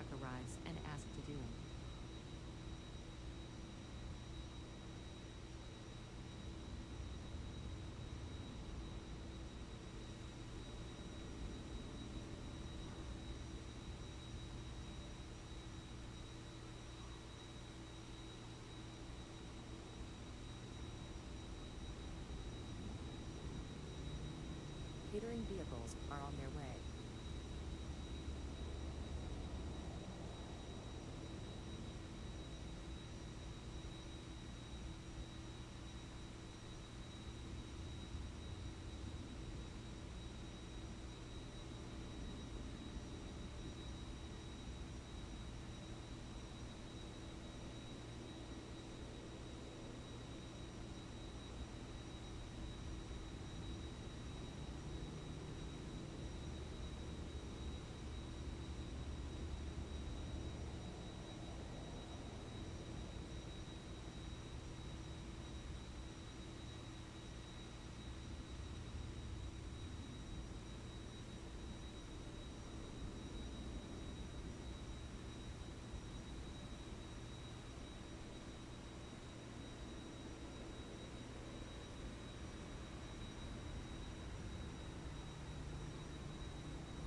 truck arrives and asks to do. Catering vehicles are on their way.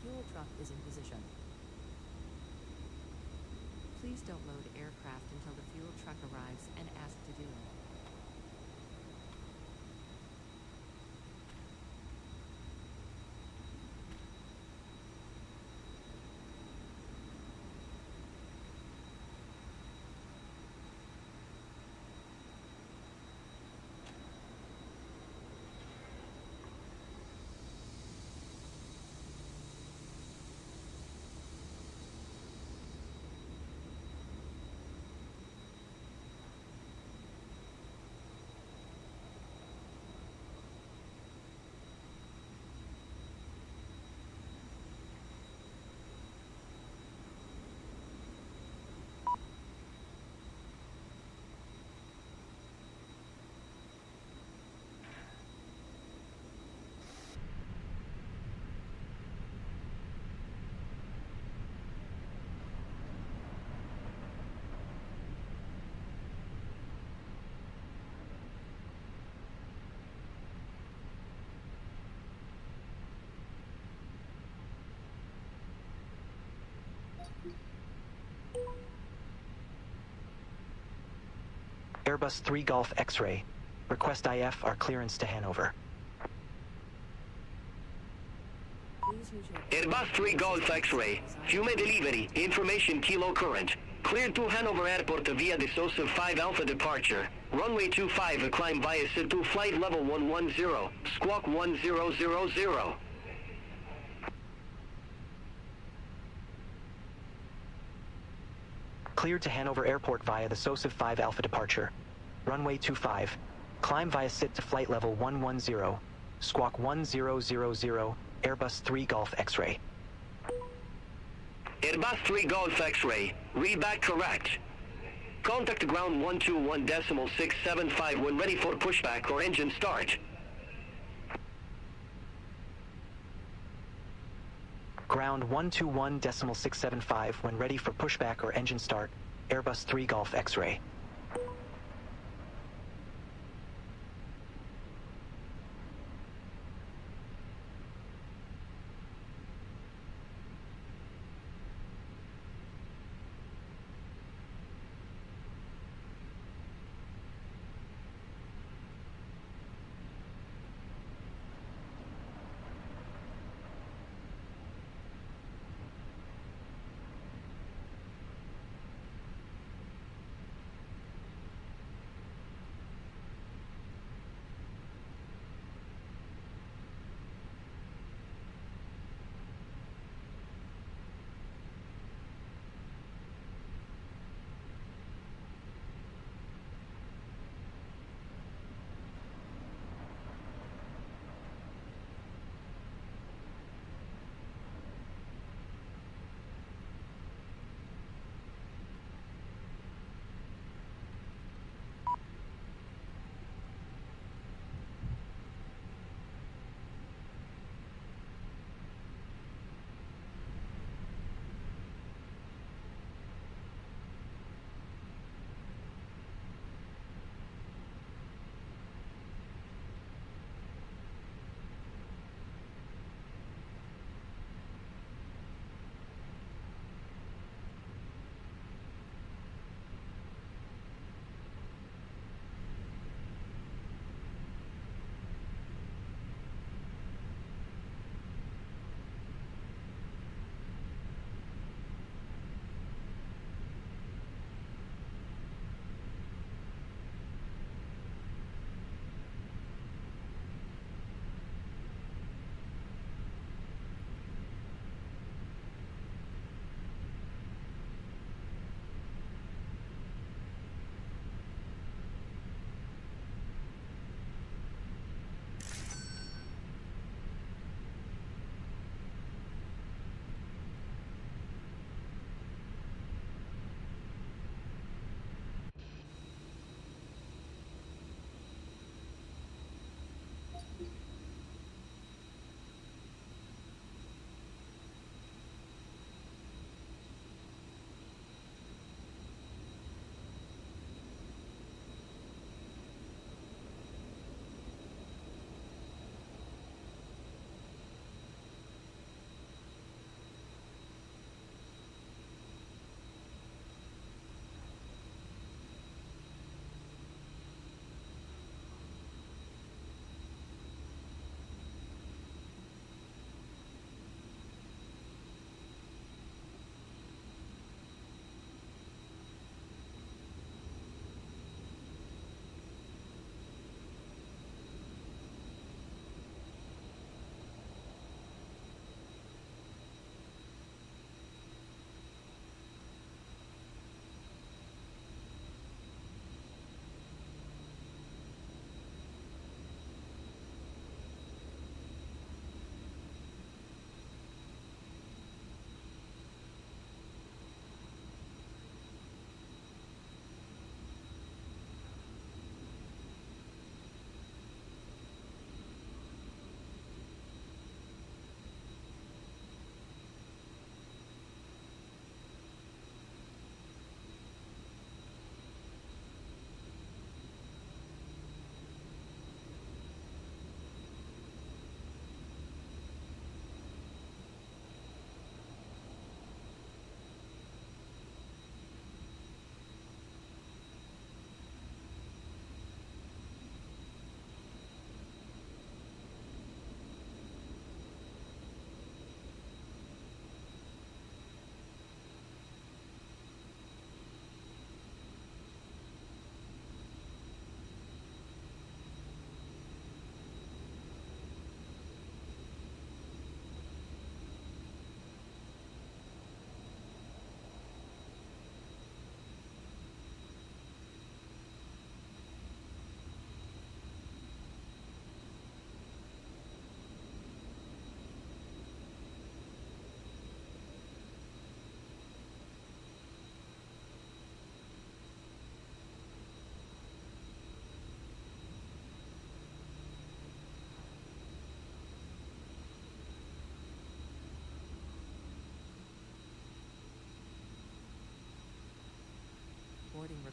Fuel truck is in position. Please don't load aircraft until the fuel truck arrives and asks to do. Airbus 3 Golf X-ray. Request IFR clearance to Hanover. Please use your Airbus 3 Golf X-ray. Fiume delivery. Information kilo current. Cleared to Hanover Airport via the Zostav 5 Alpha departure. Runway 25 climb via to flight level 110. Squawk 1000. Cleared to Hanover Airport via the Zostav 5 Alpha departure. Runway 25. Climb via SIT to flight level 110. Squawk 1000. Airbus 3 Golf X-ray. Airbus 3 Golf X-ray. Read back correct. Contact ground 121.675 when ready for pushback or engine start. Ground 121.675 when ready for pushback or engine start. Airbus 3 Golf X-ray.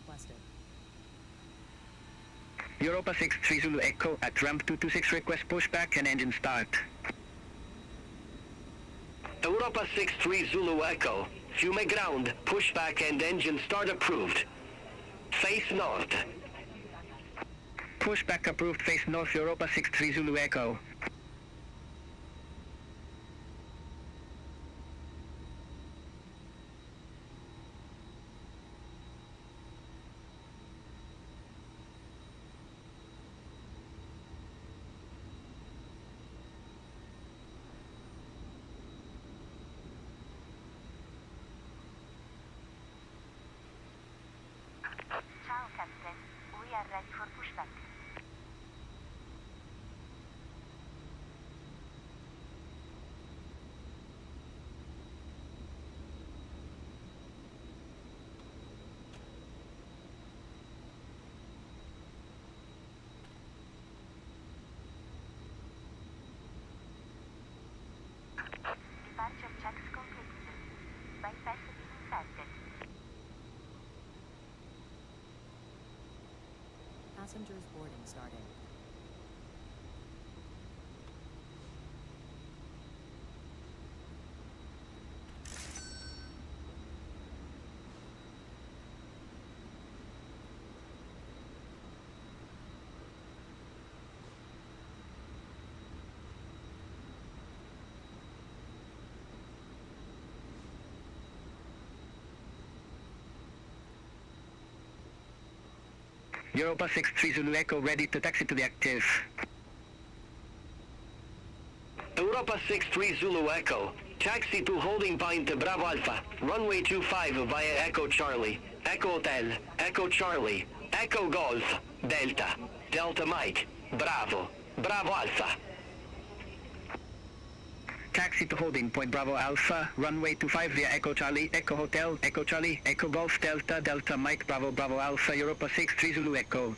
requested. Europa 63 Zulu Echo at ramp 226 request pushback and engine start. Europa 63 Zulu Echo, fume ground, pushback and engine start approved. Face north. Pushback approved, face north, Europa 63 Zulu Echo. Ciao, Captain. We are ready for pushback. Departure checks completed. Bypass inserted. Passengers boarding started. Europa 63 Zulu Echo ready to taxi to the active. Europa 63 Zulu Echo, taxi to holding point Bravo Alpha, runway 25 via Echo Charlie, Echo Hotel, Echo Charlie, Echo Golf, Delta, Delta Mike, Bravo, Bravo Alpha. Taxi to holding point Bravo Alpha, runway 25 via Echo Charlie, Echo Hotel, Echo Charlie, Echo Golf Delta, Delta Mike, Bravo, Bravo Alpha, Europa 63 Zulu Echo.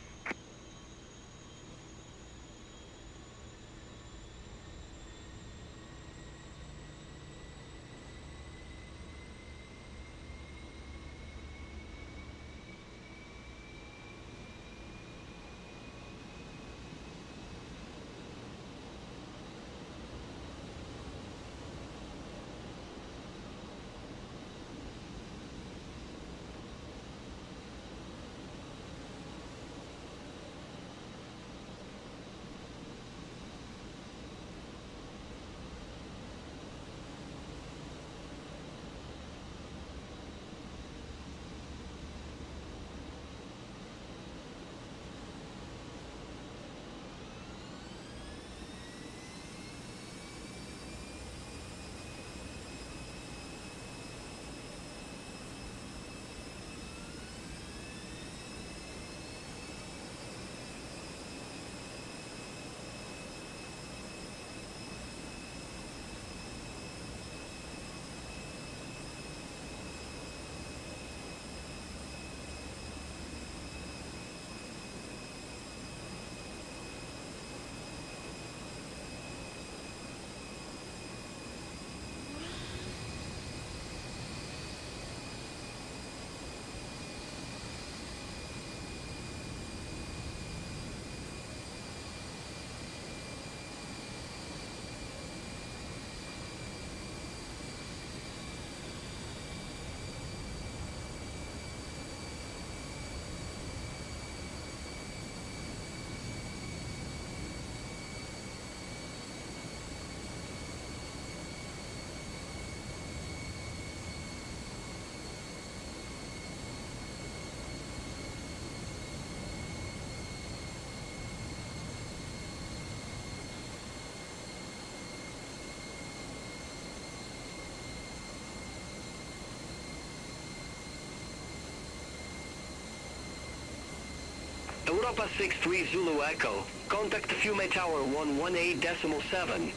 Europa 63 Zulu Echo, contact Fiume Tower 118.7.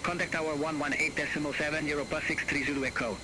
Contact Tower 118.7, Europa 63 Zulu Echo.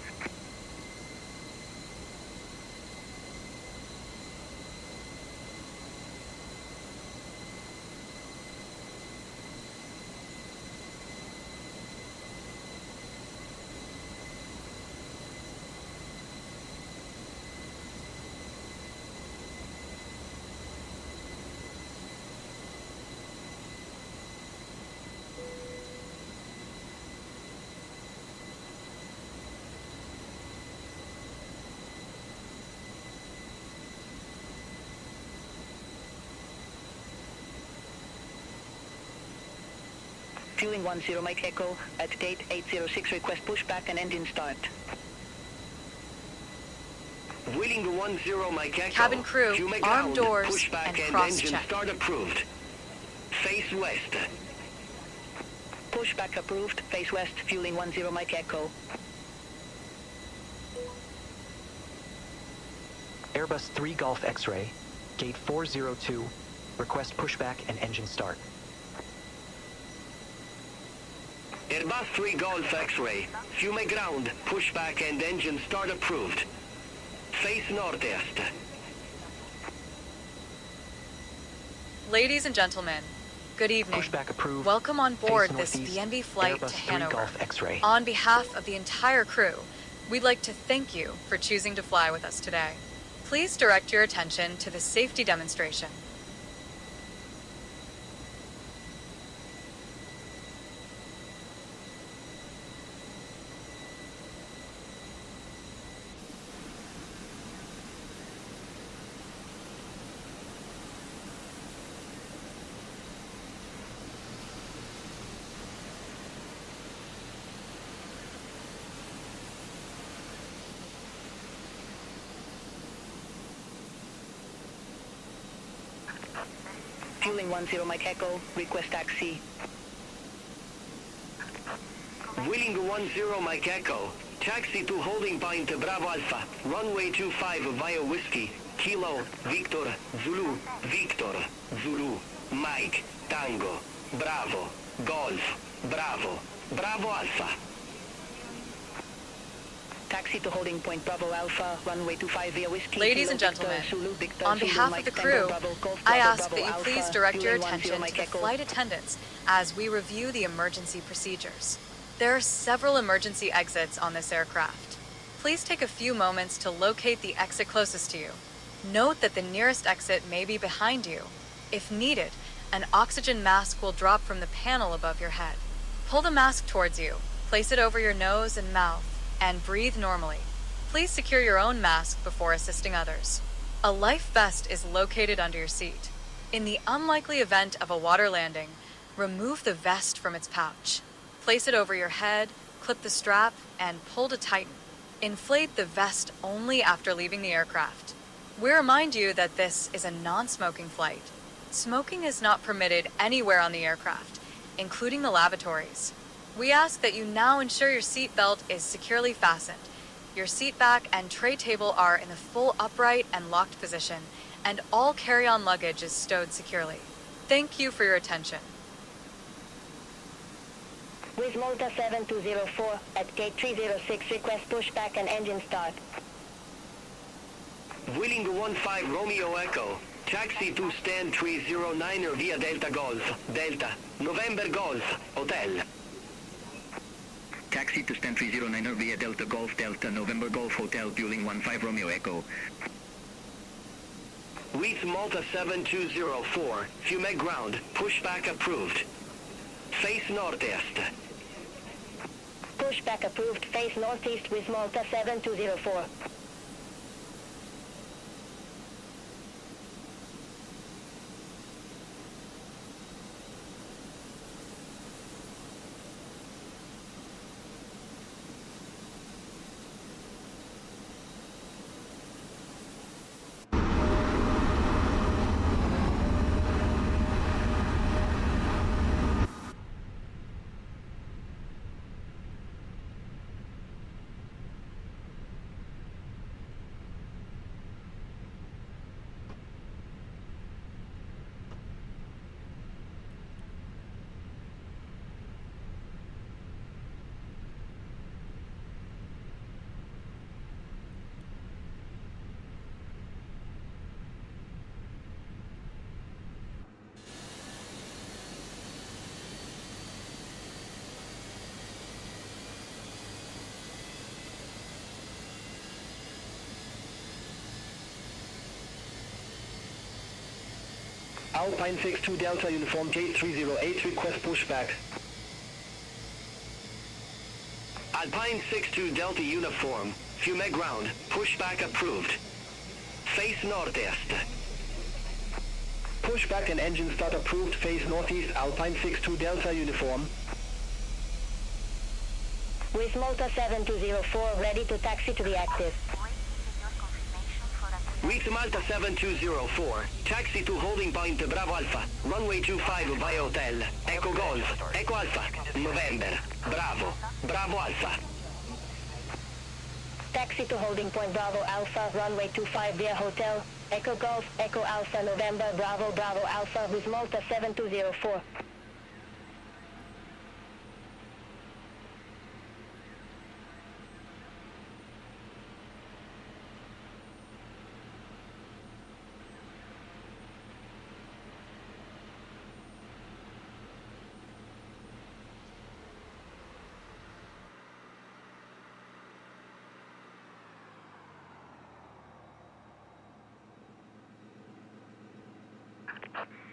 fueling 10 Mike Echo, at gate 806 request pushback and engine start. Wheeling 10 Mike Echo. Cabin crew, Fume arm ground, doors, pushback and and cross engine check. start approved. Face west. Pushback approved, face west, fueling 10 Mike Echo. Airbus 3 Golf X-ray, gate 402, request pushback and engine start. Airbus 3 Golf X-ray. Fume ground, pushback and engine start approved. Face northeast. Ladies and gentlemen, good evening. Pushback approved. Welcome on board Face this northeast, DNB flight Airbus to 3 Hanover. Golf X-ray. On behalf of the entire crew, we'd like to thank you for choosing to fly with us today. Please direct your attention to the safety demonstration. Fueling 10 Mike Echo, request taxi. Wheeling 10 Mike Echo. Taxi to holding point Bravo Alpha. Runway 25 via Whiskey. Kilo, Victor, Zulu, Victor, Zulu, Mike, Tango, Bravo, Golf, Bravo, Bravo Alpha. Taxi to holding point Bravo Alpha, runway 25 via Whiskey. Ladies Kilo, and gentlemen, Victor, Zulu, Victor, on Zulu, behalf Mike, of the Tango, crew, Bravo, Golf, I Bravo, ask Bravo, that you Alpha, please direct your fueling 10 attention Mike to the Echo. flight attendants as we review the emergency procedures. There are several emergency exits on this aircraft. Please take a few moments to locate the exit closest to you. Note that the nearest exit may be behind you. If needed, an oxygen mask will drop from the panel above your head. Pull the mask towards you, place it over your nose and mouth, and breathe normally. Please secure your own mask before assisting others. A life vest is located under your seat. In the unlikely event of a water landing, remove the vest from its pouch. Place it over your head, clip the strap, and pull to tighten. Inflate the vest only after leaving the aircraft. We remind you that this is a non-smoking flight. Smoking is not permitted anywhere on the aircraft, including the lavatories. We ask that you now ensure your seat belt is securely fastened. Your seat back and tray table are in the full upright and locked position, and all carry-on luggage is stowed securely. Thank you for your attention. With Malta 7204 at gate 306, request pushback and engine start. Wheeling 15 Romeo Echo. Taxi to stand 309er via Delta Golf. Delta. November Golf. Hotel. Taxi to stand 309er via Delta Golf Delta November Golf Hotel, fueling 15 Romeo Echo. With Malta 7204. Fume ground. Pushback approved. Face northeast. Pushback approved, face northeast with Malta 7204. Alpine 62 Delta Uniform Gate 308, request pushback. Alpine 62 Delta Uniform, Fume ground, pushback approved. Face northeast. Pushback and engine start approved, face northeast, Alpine 62 Delta Uniform. With Malta 7204, ready to taxi to the active. With Malta 7204, taxi to holding point Bravo Alpha, runway 25 via hotel, Echo Golf, Echo Alpha, November, Bravo, Bravo Alpha. Taxi to holding point Bravo Alpha, runway 25 via hotel, Echo Golf, Echo Alpha, November, Bravo, Bravo Alpha with Malta 7204.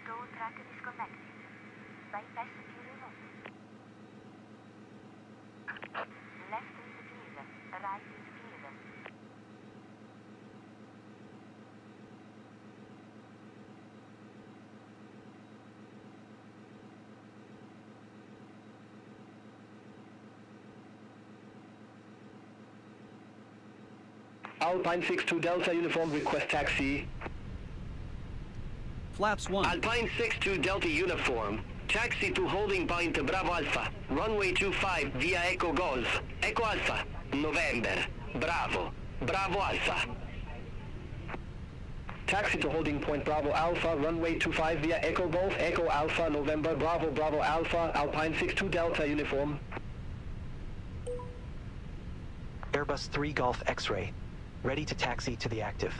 Tow track disconnected. Bypass view removed. Left is clear. Right is clear. Alpine 62 Delta Uniform request taxi. Flaps 1. Alpine 62 Delta Uniform, taxi to holding point Bravo Alpha, runway 25 via Echo Golf, Echo Alpha, November, Bravo, Bravo Alpha. Taxi to holding point Bravo Alpha, runway 25 via Echo Golf, Echo Alpha, November, Bravo, Bravo Alpha, Alpine 62 Delta Uniform. Airbus 3 Golf X-ray, ready to taxi to the active.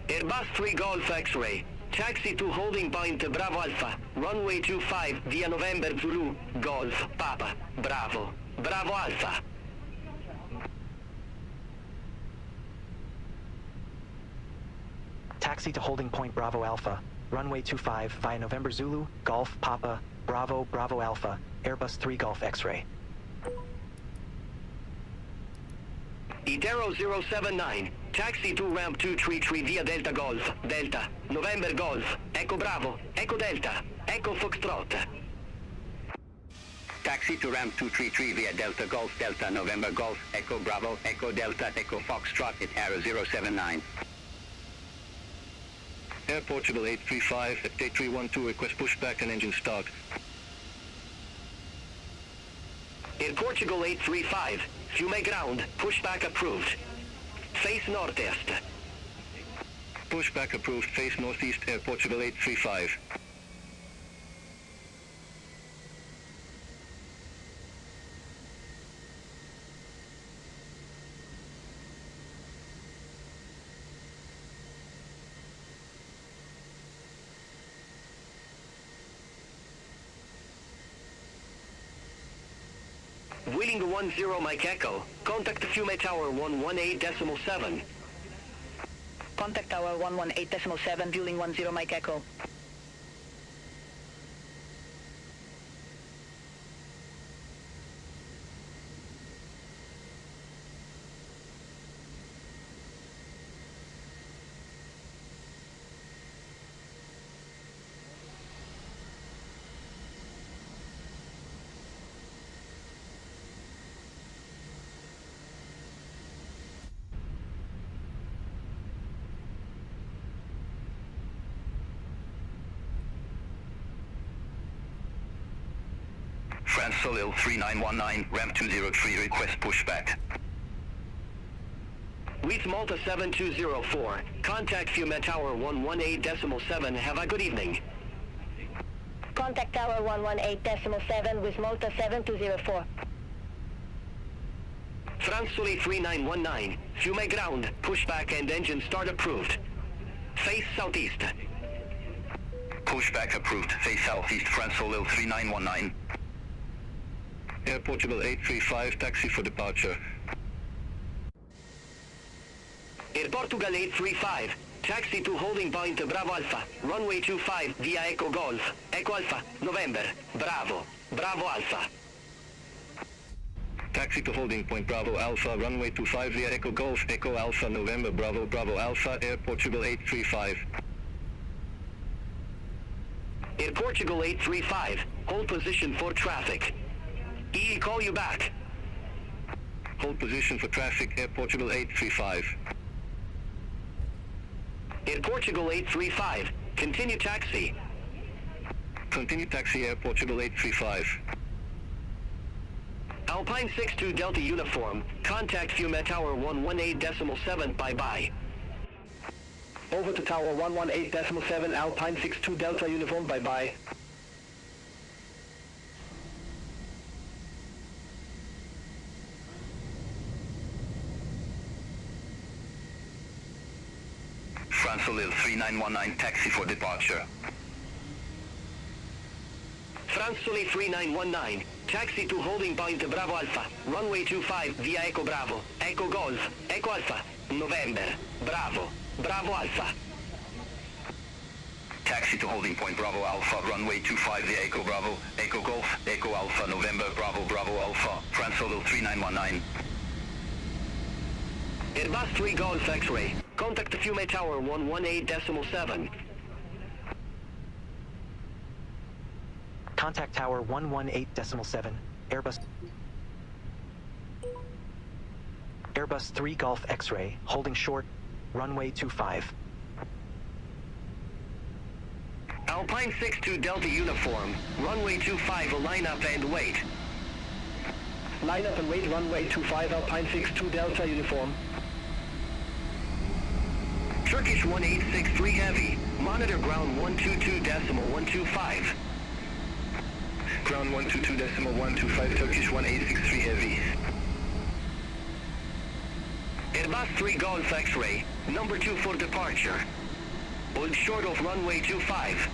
Airbus 3 Golf X-ray, taxi to holding point Bravo Alpha, runway 25 via November Zulu, Golf, Papa, Bravo, Bravo Alpha. Taxi to holding point Bravo Alpha, runway 25 via November Zulu, Golf, Papa, Bravo, Bravo Alpha, Airbus 3 Golf X-ray. Itero 079, taxi to ramp 233 via Delta Golf, Delta, November Golf, Echo Bravo, Echo Delta, Echo Foxtrot. Taxi to ramp 233 via Delta Golf, Delta November Golf, Echo Bravo, Echo Delta, Echo Foxtrot at Arrow 079. Air Portugal 835 at A312 request pushback and engine start. Air Portugal 835, Fiume ground, pushback approved. Face northeast. Pushback approved, face northeast, Air Portugal 835. Wheeling 10 Mike Echo, contact Fiume Tower 118.7. Contact Tower 118.7, Building 10 Mike Echo. France Solil 3919, ramp 203 request pushback. With Malta 7204, contact Fiume Tower 118.7, have a good evening. Contact Tower 118.7 with Malta 7204. France Solil 3919, Fiume ground, pushback and engine start approved. Face southeast. Pushback approved, face southeast, France Solil 3919. Air Portugal 835, taxi for departure. Air Portugal 835, taxi to holding point Bravo Alpha, runway 25 via Echo Golf, Echo Alpha, November, Bravo, Bravo Alpha. Taxi to holding point Bravo Alpha, runway 25 via Echo Golf, Echo Alpha, November, Bravo, Bravo Alpha, Air Portugal 835. Air Portugal 835, hold position for traffic. EE call you back. Hold position for traffic, Air Portugal 835. Air Portugal 835. Continue taxi. Continue taxi, Air Portugal 835. Alpine 62 Delta Uniform. Contact Fiume Tower 118.7. Bye-bye. Over to Tower 118.7, Alpine 62 Delta Uniform, bye-bye. France Lille 3919, taxi for departure. France Soleil 3919. Taxi to holding point Bravo Alpha. Runway 25 via Echo Bravo. Echo Golf. Echo Alpha. November. Bravo. Bravo Alpha. Taxi to holding point Bravo Alpha, runway 25 via Echo Bravo, Echo Golf, Echo Alpha, November, Bravo, Bravo Alpha, France Lille 3919. Airbus 3 Golf X-ray. Contact the Fiume Tower 118.7. Contact Tower 118.7, Airbus 3 Golf X-ray, holding short, runway 25. Alpine 62 Delta Uniform. Runway 25, line up and wait. Line up and wait, runway 25, Alpine 62 Delta Uniform. Turkish 1863 Heavy. Monitor ground 122.125. Ground 122.125, Turkish 1863 Heavy. Airbus 3 Golf X-ray. Number 2 for departure. Hold short of runway 25.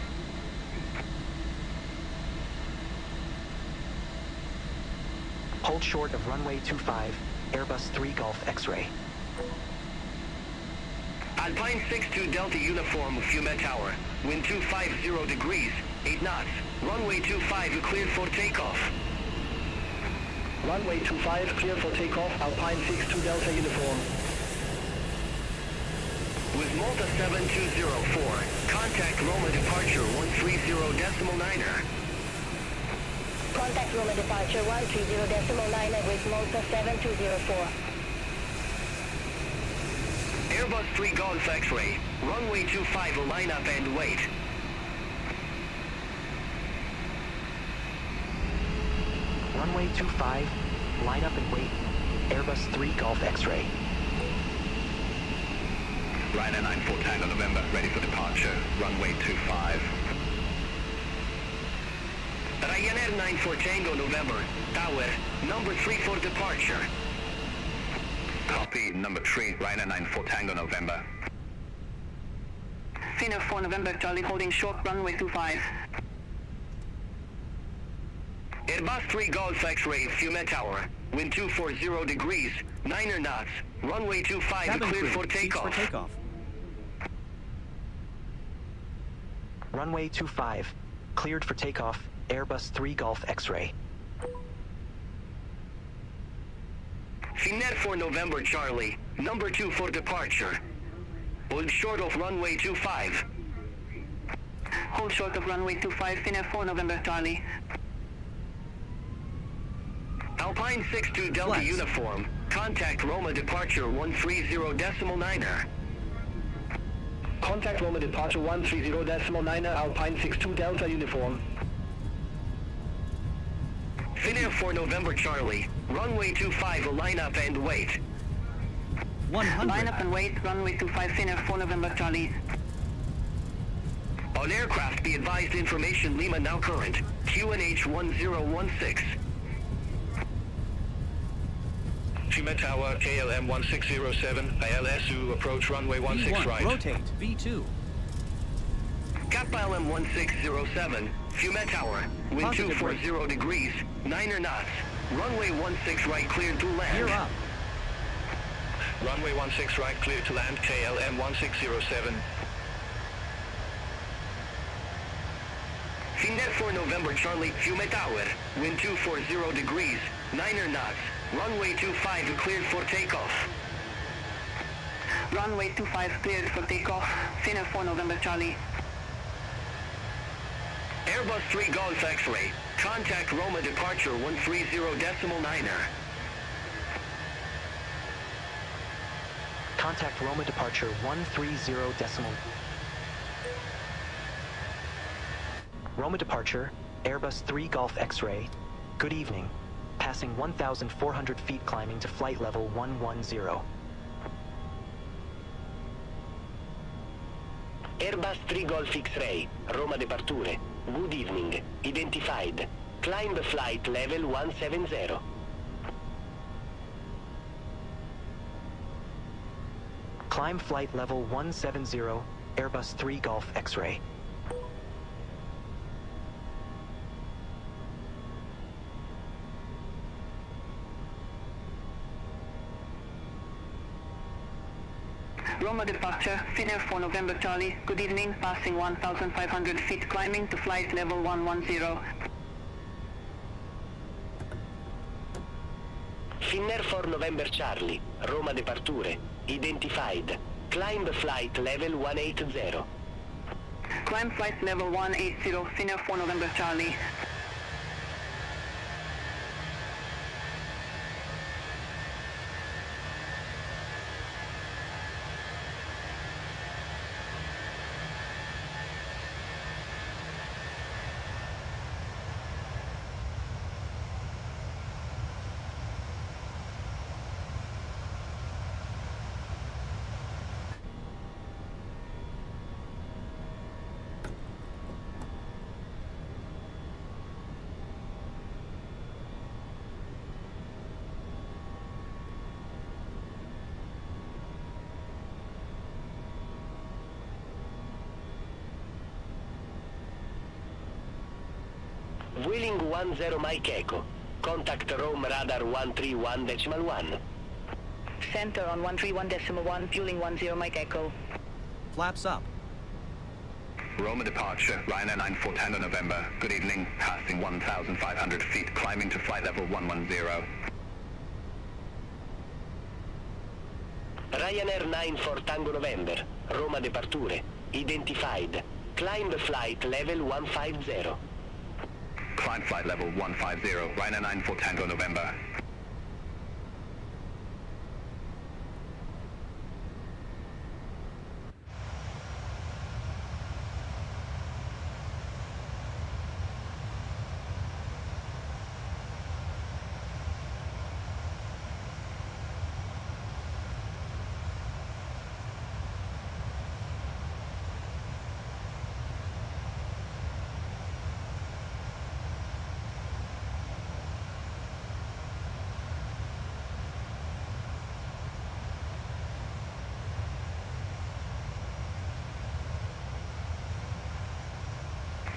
Hold short of runway 25, Airbus 3 Golf X-ray. Alpine 62 Delta Uniform, Fiume Tower. Wind 250 degrees, 8 knots. Runway 25 cleared for takeoff. Runway 25 clear for takeoff, Alpine 62 Delta Uniform. With Malta 7204, contact Roma departure 130.9er. Contact Roma departure 130.9 with Malta 7204. Airbus 3 Golf X-ray. Runway 25, line up and wait. Runway 25, line up and wait, Airbus 3 Golf X-ray. Ryanair 94 Tango November, ready for departure, runway 25. Ryanair 94 Tango November, Tower, number 3 for departure. Copy, number 3, Ryanair 94 Tango November. Finnair 4 November, Charlie holding short, runway 25. Airbus 3 Golf X-ray, Fiume Tower. Wind 240 degrees, 9 knots. Runway 25 Cabin cleared crew, for takeoff. for takeoff. Runway 25, cleared for takeoff, Airbus 3 Golf X-ray. Finnair 4 November Charlie, number 2 for departure. Hold short of runway 25. Hold short of runway 25, Finnair 4 November, Charlie. Alpine 62 Delta Flex. Uniform. Contact Roma departure 130.9er. Contact Roma departure 130.9er, Alpine 62 Delta Uniform. Finnair 4 November Charlie. Runway 25, line up and wait. 100. Line up and wait, runway 25, Finnair 4 November, Charlie. On aircraft, be advised information Lima now current. QNH 1016. Fiume Tower, KLM 1607, ILSU, approach runway 16 V1, right. rotate, V2. Kappa LM 1607, Fiume Tower, wind Positive 240 degrees, 9 knots. Runway 16 right cleared to land. Gear up. Runway 16 right, clear to land, KLM 1607. Finnair 4 November Charlie, Fiume Tower, wind 240 degrees, 9 knots. Runway 25 cleared for takeoff. Runway 25 cleared for takeoff, Finnair 4 November, Charlie. Airbus 3 Golf X-ray. Contact Roma departure 130.9er. Contact Roma departure 130. Roma departure, Airbus 3 Golf X-ray. Good evening. Passing 1,400 feet climbing to flight level 110. Airbus 3 Golf X-ray. Roma departure. Good evening. Identified. Climb flight level 170. Climb flight level 170, Airbus 3 Golf X-ray. Roma departure, Finnair for November Charlie. Good evening, passing 1,500 feet climbing to flight level 110. Finnair for November Charlie. Roma departure. Identified. Climb flight level 180. Climb flight level 180, Finnair for November Charlie. Wheeling 10 Mike Echo. Contact Rome radar 131.1. Center on 131.1, fueling 10 Mike Echo. Flaps up. Roma departure, Ryanair 94 Tango November. Good evening, passing 1,500 feet, climbing to flight level 110. Ryanair 94 Tango November. Roma departure. Identified. Climb flight level 150. Climb flight level 150, Ryanair 94 Tango November.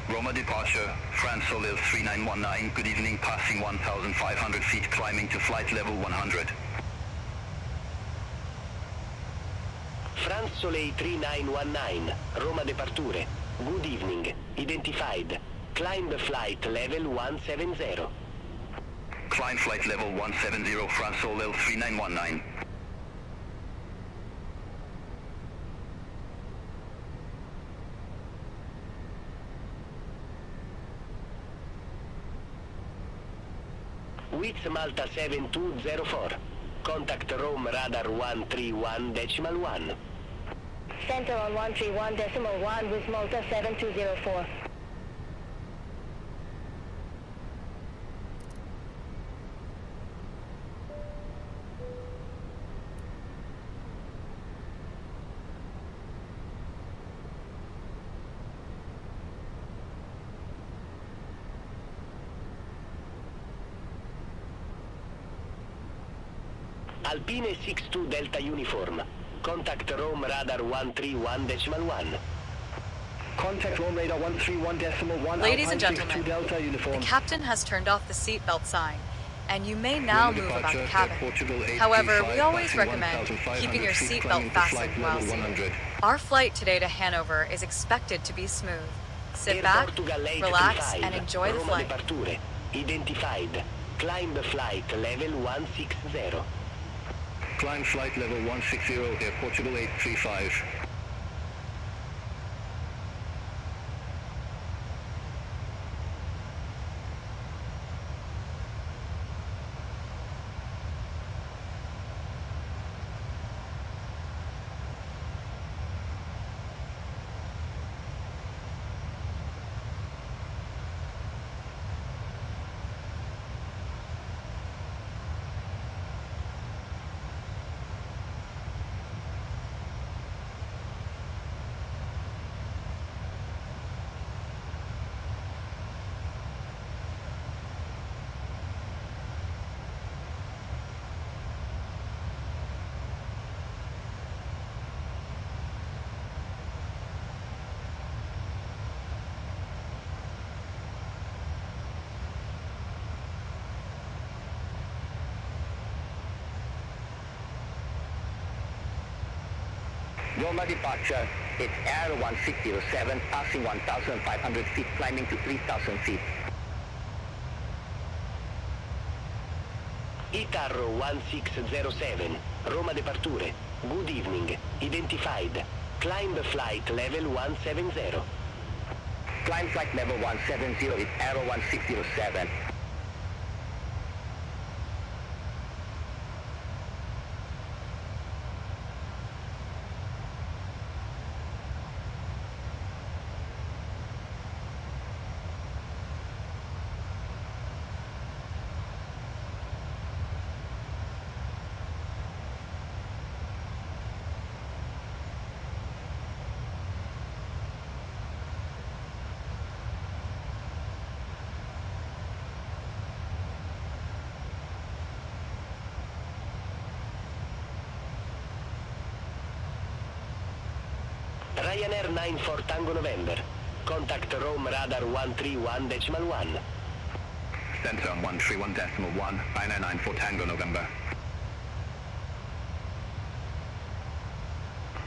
Roma departure, France Soleil 3919, good evening, passing 1,500 feet, climbing to flight level 100. France Soleil 3919, Roma departure. Good evening. Identified. Climb flight level 170. Climb flight level 170, France Soleil 3919. Wits Malta 7204. Contact Rome radar 131.1. Center on 131.1 with Malta 7204. Alpine 62 Delta Uniform. Contact Rome radar 131.1. Contact Rome radar 131.1. Ladies and Alpine gentlemen, 62 Delta Uniform. the captain has turned off the seatbelt sign, and you may now Roma move about the departure, cabin. Portugal 835, However, we always passing recommend 1,500 keeping your feet, seatbelt climbing to fastened flight while level seated. 100. Our flight today to Hanover is expected to be smooth. Sit Air back, Portugal relax, 835, and enjoy the Roma flight. departure. Identified. Climb flight level 160. Climb flight level 160, Air Portugal 835. Roma departure, it's Air 1607, passing 1,500 feet, climbing to 3,000 feet. Itarro 1607, Roma departure. Good evening. Identified. Climb flight level 170. Climb flight level 170 is Aero 1607. Ryanair 94 Tango November. Contact Rome radar 131.1. Center on 131.1, Ryanair 94 Tango November.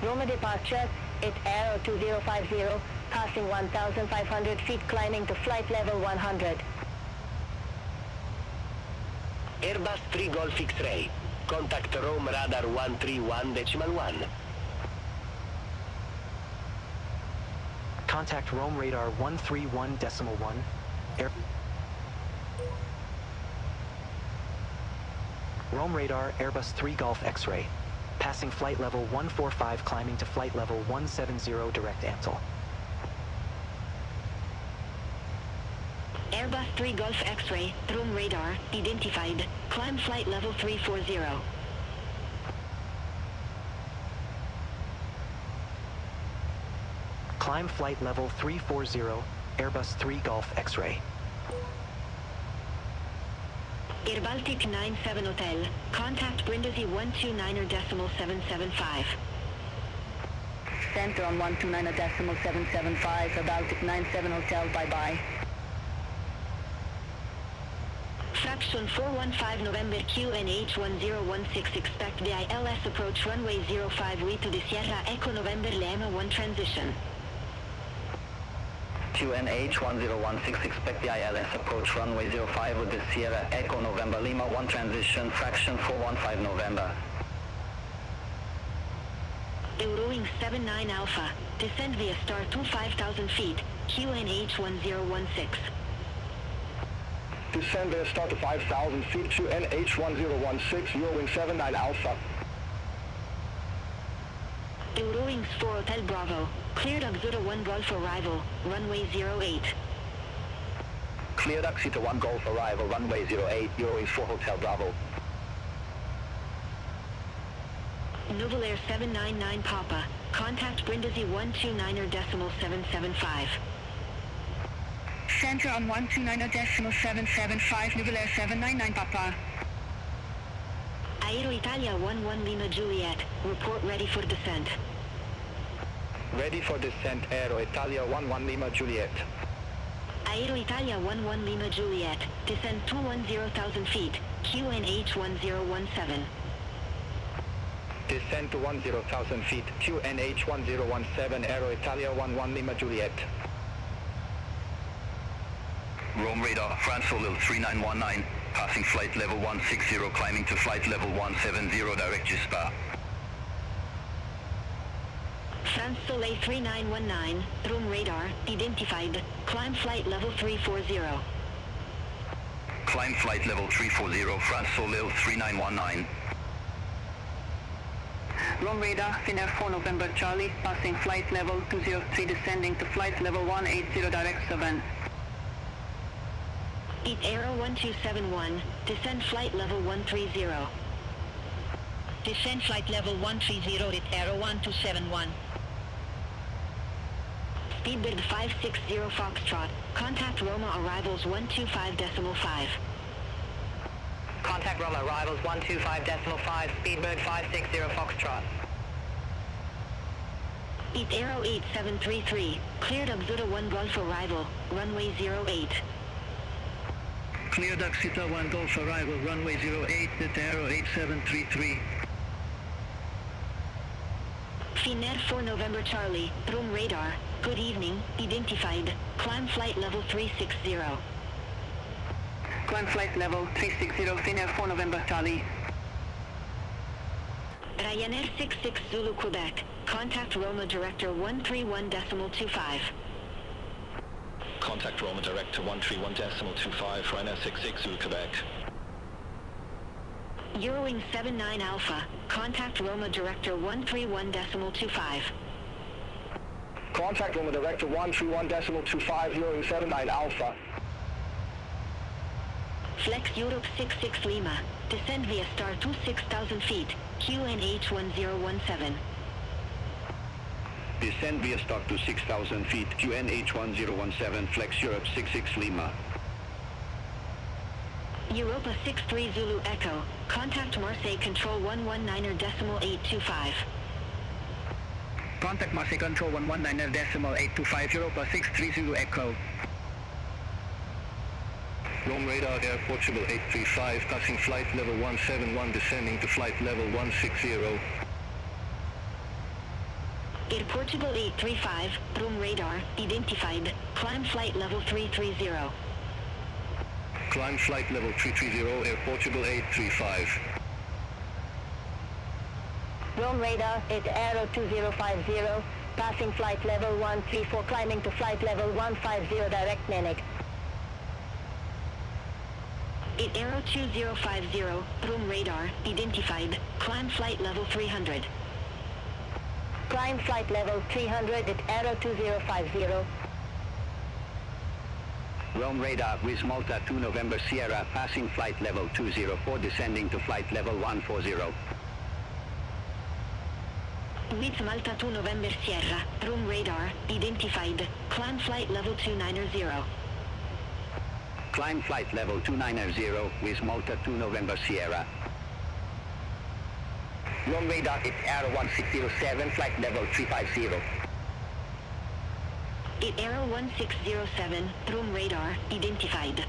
Roma departure, it's Aero 2050, passing 1,500 feet, climbing to flight level 100. Airbus 3 Golf X-Ray. Contact Rome radar 131.1. Contact Rome radar 131.1. Rome radar Airbus 3 Golf X-Ray. Passing flight level 145, climbing to flight level 170 direct Antal. Airbus 3 Golf X-Ray, Rome radar, identified. Climb flight level 340. Climb flight level 340, Airbus 3 Golf X-Ray. Air Baltic 97 Hotel, contact Brindisi 129.775. Center on 129.775, Air Baltic 97 Hotel, bye-bye. Fraction 415 November QNH 1016, expect the ILS approach runway 05 way to the Sierra Echo November Lima 1 transition. QNH 1016, expect the ILS approach runway 05 with the Sierra Echo November Lima 1 transition, fraction 415 November. Eurowings 79 Alpha, descend via star to 5,000 feet, QNH 1016. Descend via star to 5,000 feet, QNH 1016, Eurowings 79 Alpha. Eurowings 4 Hotel Bravo, cleared Auxita 1 Golf arrival, runway 08. Cleared Auxita 1 Golf arrival, runway 08, Eurowings 4 Hotel Bravo. Novel Air 799 Papa, contact Brindisi 129.775. Center on 129.775, Novel Air 799 Papa. Aero Italia 11 Lima Juliet, report ready for descent. Ready for descent, Aero Italia 11 Lima Juliet. Aero Italia 11 Lima Juliet, descend 210,000 feet, QNH 1017. Descend to 10,000 feet, QNH 1017, Aero Italia 11 Lima Juliet. Rome radar, France Soleil 3919, passing flight level 160, climbing to flight level 170, direct Spa. France Soleil 3919, Rome radar, identified, climb flight level 340. Climb flight level 340, France Soleil 3919. Rome radar, Finnair 4 November Charlie, passing flight level 203, descending to flight level 180, direct 7. Eat Aero 1271, descend flight level 130. Descend flight level 130 at Aero 1271. Speedbird 560 Foxtrot, contact Roma arrivals 125.5. Contact Roma arrivals 125.5, Speedbird 560 Foxtrot. Eat Aero 8733, cleared Auxita 1 Golf arrival, runway 08. Cleared Auxita 1 Golf arrival, runway 08 at Aero 8733. Finnair 4 November Charlie, room radar, good evening, identified, climb flight level 360. Climb flight level 360, Finnair 4 November Charlie. Ryanair 66 Zulu Quebec, contact Roma Director 131.25. Contact Roma Director 131.25, Ryanair 66 Zulu Quebec. Eurowings 79 Alpha, contact Roma Director 131.25. Contact Roma Director 131.25, Eurowings 79 Alpha. Flex Europe 66 Lima, descend via star 26,000 feet, QNH 1017. Descend via star to 6,000 feet, QNH 1017, Flex Europe 66 Lima. Europa 63 Zulu Echo, contact Marseille Control 119.825. Contact Marseille Control 119.825, Europa 63 Zulu Echo. Rome radar Air Portugal 835, passing flight level 171, descending to flight level 160. Air Portugal 835, room radar, identified, climb flight level 330. Climb flight level 330, Air Portugal 835. Rome radar, it Aero 2050, passing flight level 134, climbing to flight level 150, direct Munich. It Aero 2050, room radar, identified, climb flight level 300. Climb flight level 300 at Aero 2050. Rome radar with Malta 2 November Sierra, passing flight level 204, descending to flight level 140. With Malta 2 November Sierra, room radar, identified, climb flight level 290. Climb flight level 290 with Malta 2 November Sierra. Rome radar, it's Aero 1607, flight level 350. It Aero 1607, room radar, identified.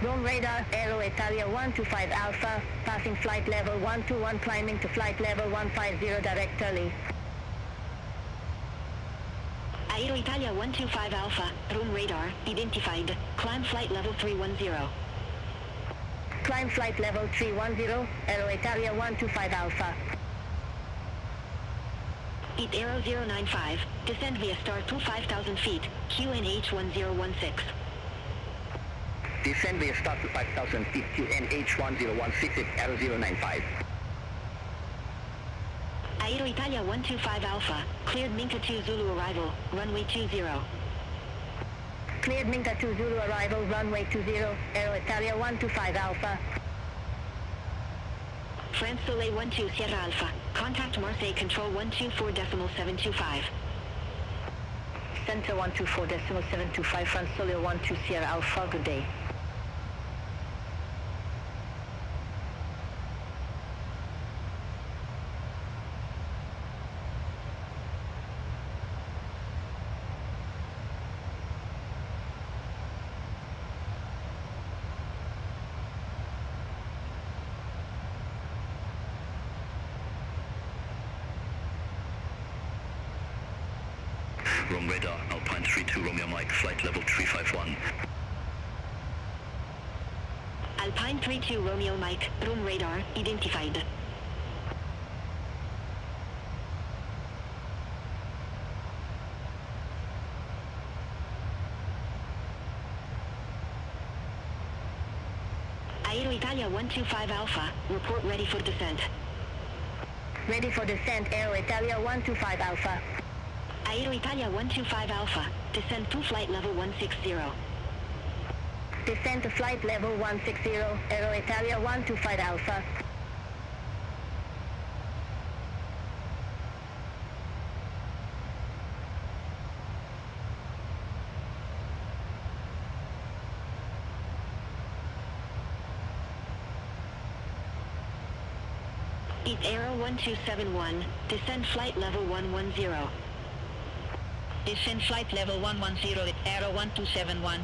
Rome radar, Aero Italia 125 Alpha, passing flight level 121, climbing to flight level 150, direct Italy. Aero Italia 125 Alpha, room radar, identified, climb flight level 310. Climb flight level 310, Aero Italia 125 Alpha. It Aero 095, descend via star 25,000 feet, QNH 1016. Descend via star to 5,000 feet, QNH 1016 at Aero 095. Aero Italia 125 Alpha, cleared Minka 2 Zulu arrival, runway 20. Cleared Minka 2 Zulu arrival, runway 20, Aero Italia 125 Alpha. France Soleil 12 Sierra Alpha, contact Marseille Control 124.725. Center 124.725, France Soleil 12 Sierra Alpha, good day. Rome radar, Alpine 32 Romeo Mike, flight level 351. Alpine 32 Romeo Mike, room radar, identified. Aero Italia 125 Alpha, report ready for descent. Ready for descent, Aero Italia 125 Alpha. Aero Italia 125 Alpha, descend to flight level 160. Descend to flight level 160, Aero Italia 125 Alpha. Eat Aero 1271, descend flight level 110. Descend flight level 110 at Aero 1271.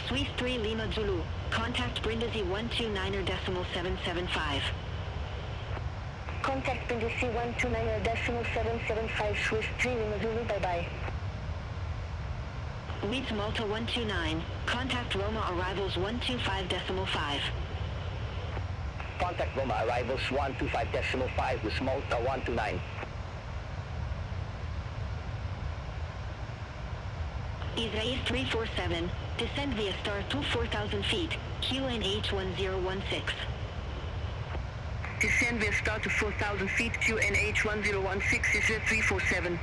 Swiss 3 Lima Zulu. Contact Brindisi 129.775. Contact Brindisi 129.775 Swiss 3 Lima Zulu. Bye-bye. Leeds Malta 129. Contact Roma Arrivals 125.5. Contact Roma Arrivals 125.5 with Malta 129. Israel 347. Descend via star to 4,000 feet. QNH 1016. Descend via star to 4,000 feet. QNH 1016 Israel 347.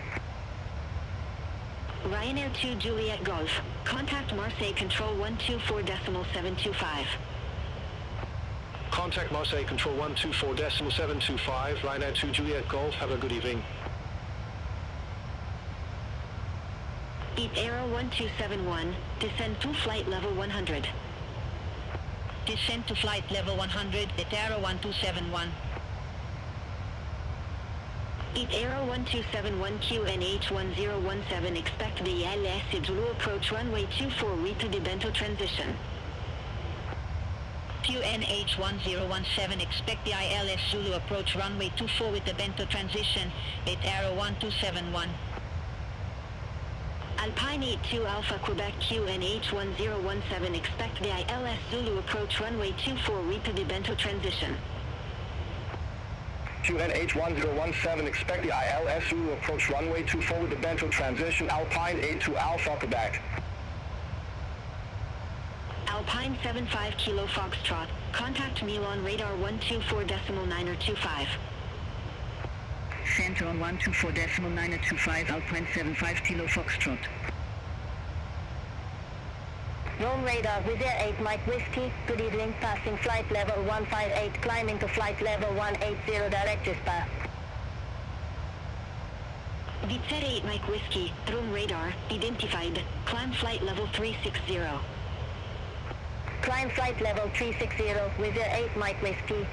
Ryanair 2 Juliet Golf. Contact Marseille Control 124.725. Contact Marseille Control 124.725, Ryanair 2 Juliet Golf, have a good evening. Eat Aero 1271, descend to flight level 100. Descend to flight level 100 at Aero 1271. Eat Aero 1271 QNH 1017, expect the LS Zulu approach runway 24 Rita de Bento transition. QNH 1017, expect the ILS Zulu approach runway 24 with the Bento transition at Aero 1271. Alpine 82 Alpha Quebec QNH 1017, expect the ILS Zulu approach runway 24 Rita de Bento transition. QNH 1017, expect the ILS Zulu approach runway 24 with the Bento transition, Alpine 82 Alpha Quebec. Alpine 75 Kilo Foxtrot, contact Milan radar 124.925. Center on 124.925, Alpine 75 Kilo Foxtrot. Rome radar with Air 8 Mike Whiskey. Good evening, passing flight level 158, climbing to flight level 180, direct dispatch. Vitzer 8 Mike Whiskey, Rome radar, identified, climb flight level 360. Climb flight level 360 with Air 8 Mike Whiskey.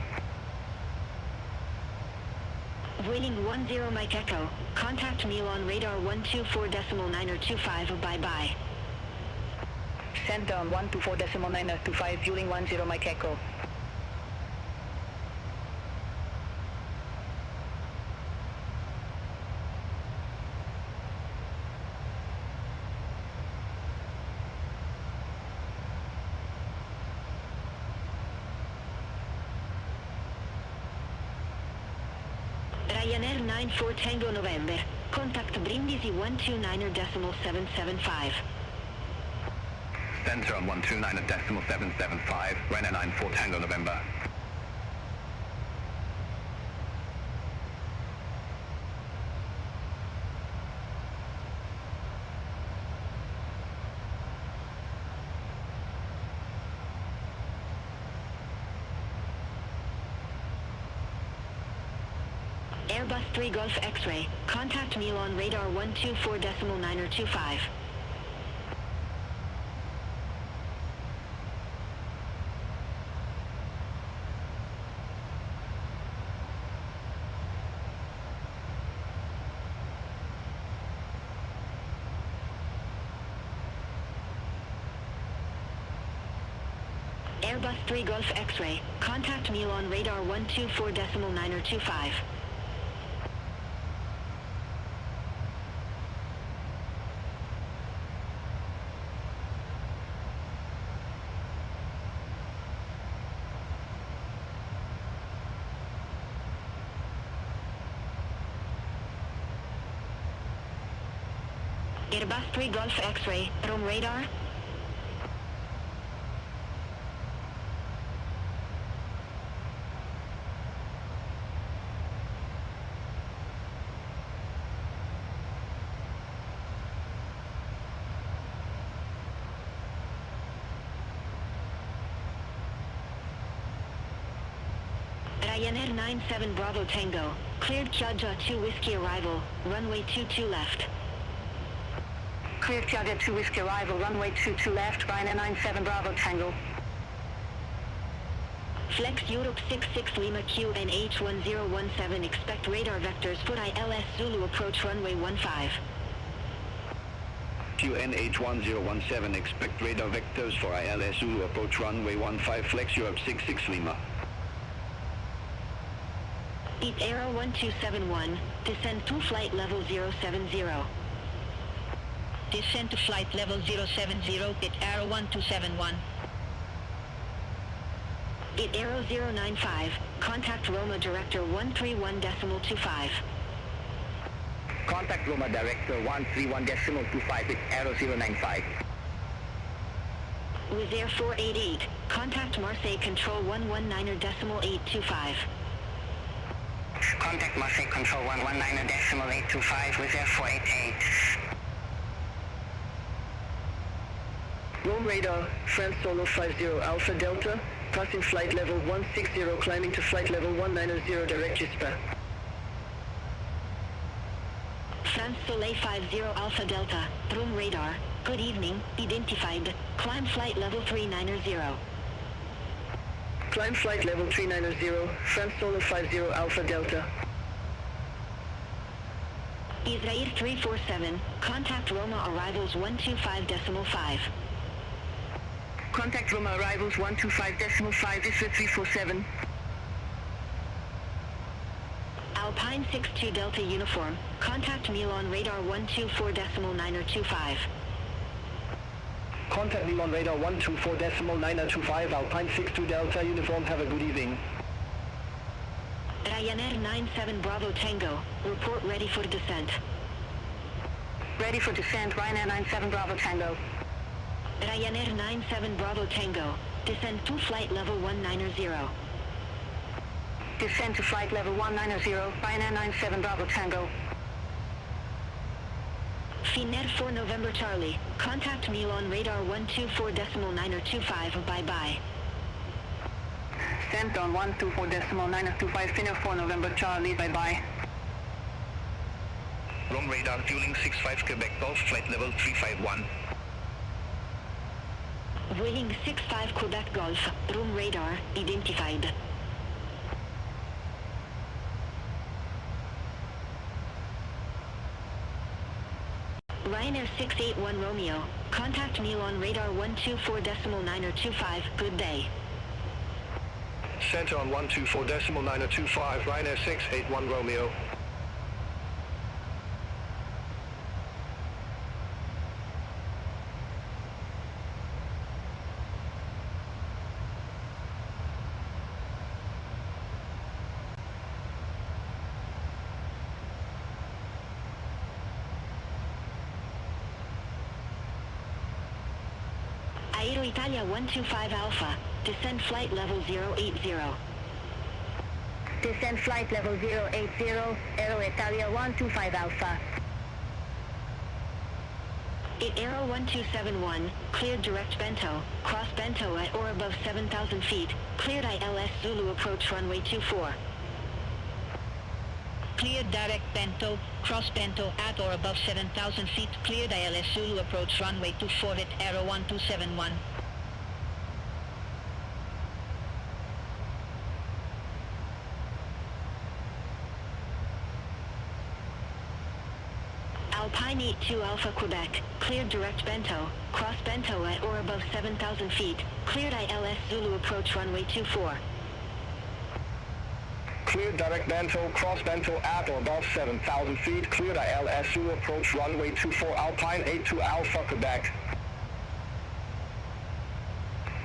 Vueling 10 Mike Echo, contact Milan radar 124.925, bye-bye. Send down 124.925, fueling 10 Mike Echo. Ryanair 94 Tango November, contact Brindisi 129.775. Center on 129.775, Ryanair 94 Tango November. Airbus 3 Golf X-Ray, contact Milan radar 124.925. Airbus 3 Golf X-Ray, contact Milan radar 124.925. Airbus 3 Golf X-Ray, Rome radar, Ryanair 97 Bravo Tango, cleared Piazza 2 Whiskey arrival, runway 22 left. Cleared Piazza 2 Whiskey arrival, runway 22 left, Ryanair 97 Bravo Tango. Flex Europe 66 Lima QNH1017, expect radar vectors foot ILS Zulu approach runway 15. QNH1017, expect radar vectors for ILS Zulu approach runway 15, Flex Europe 66 Lima. Eat Aero 1271, descend to flight level 070. Descend to flight level 070, at Aero 1271. At Aero 095, contact Roma Director 131.25. Contact Roma Director 131.25 at Aero 095. With Air 488, contact Marseille Control 119.825. Contact Marseille Control 119.825 with Air 488. Rome radar, France Solo 50 Alpha Delta, passing flight level 160, climbing to flight level 190, direct Gispa. France Soleil 50 Alpha Delta, Rome radar, good evening, identified, climb flight level 390. Climb flight level 390, France Solo 50 Alpha Delta. Israel 347, contact Roma arrivals 125.5. Contact Roma arrivals 125.5, Israel 347. Alpine 62 Delta Uniform, contact Milan radar 124.925. Contact Milan radar 124.925, Alpine 62 Delta Uniform, have a good evening. Ryanair 97 Bravo Tango, report ready for descent. Ready for descent, Ryanair 97 Bravo Tango. Ryanair 97 Bravo Tango, descend to flight level 190. Descend to flight level 190, Ryanair 97 Bravo Tango. Finnair 4 November Charlie, contact Milan radar 124.925, bye-bye. Sent on 124.925, Finnair 4 November Charlie, bye-bye. Rome radar, fueling 65 Quebec Golf, flight level 351. Vueling 65 Quebec Golf, room radar, identified. Ryanair 681 Romeo, contact Milan radar 124.925, good day. Center on 124.925, Ryanair 681 Romeo. Aero Italia 125 Alpha, descend flight level 080. Descend flight level 080, Aero Italia 125 Alpha. At Aero 1271, cleared direct Bento, cross Bento at or above 7,000 feet, cleared ILS Zulu approach runway 24. Cleared direct Bento, cross Bento at or above 7,000 feet, cleared ILS Zulu approach runway 24 at Aero 1271. Alpine 82 Alpha Quebec, cleared direct Bento, cross Bento at or above 7,000 feet, cleared ILS Zulu approach runway 24. Cleared direct Bento, cross Bento at or above 7,000 feet, cleared ILS Zulu approach runway 24, Alpine 82 Alpha Quebec.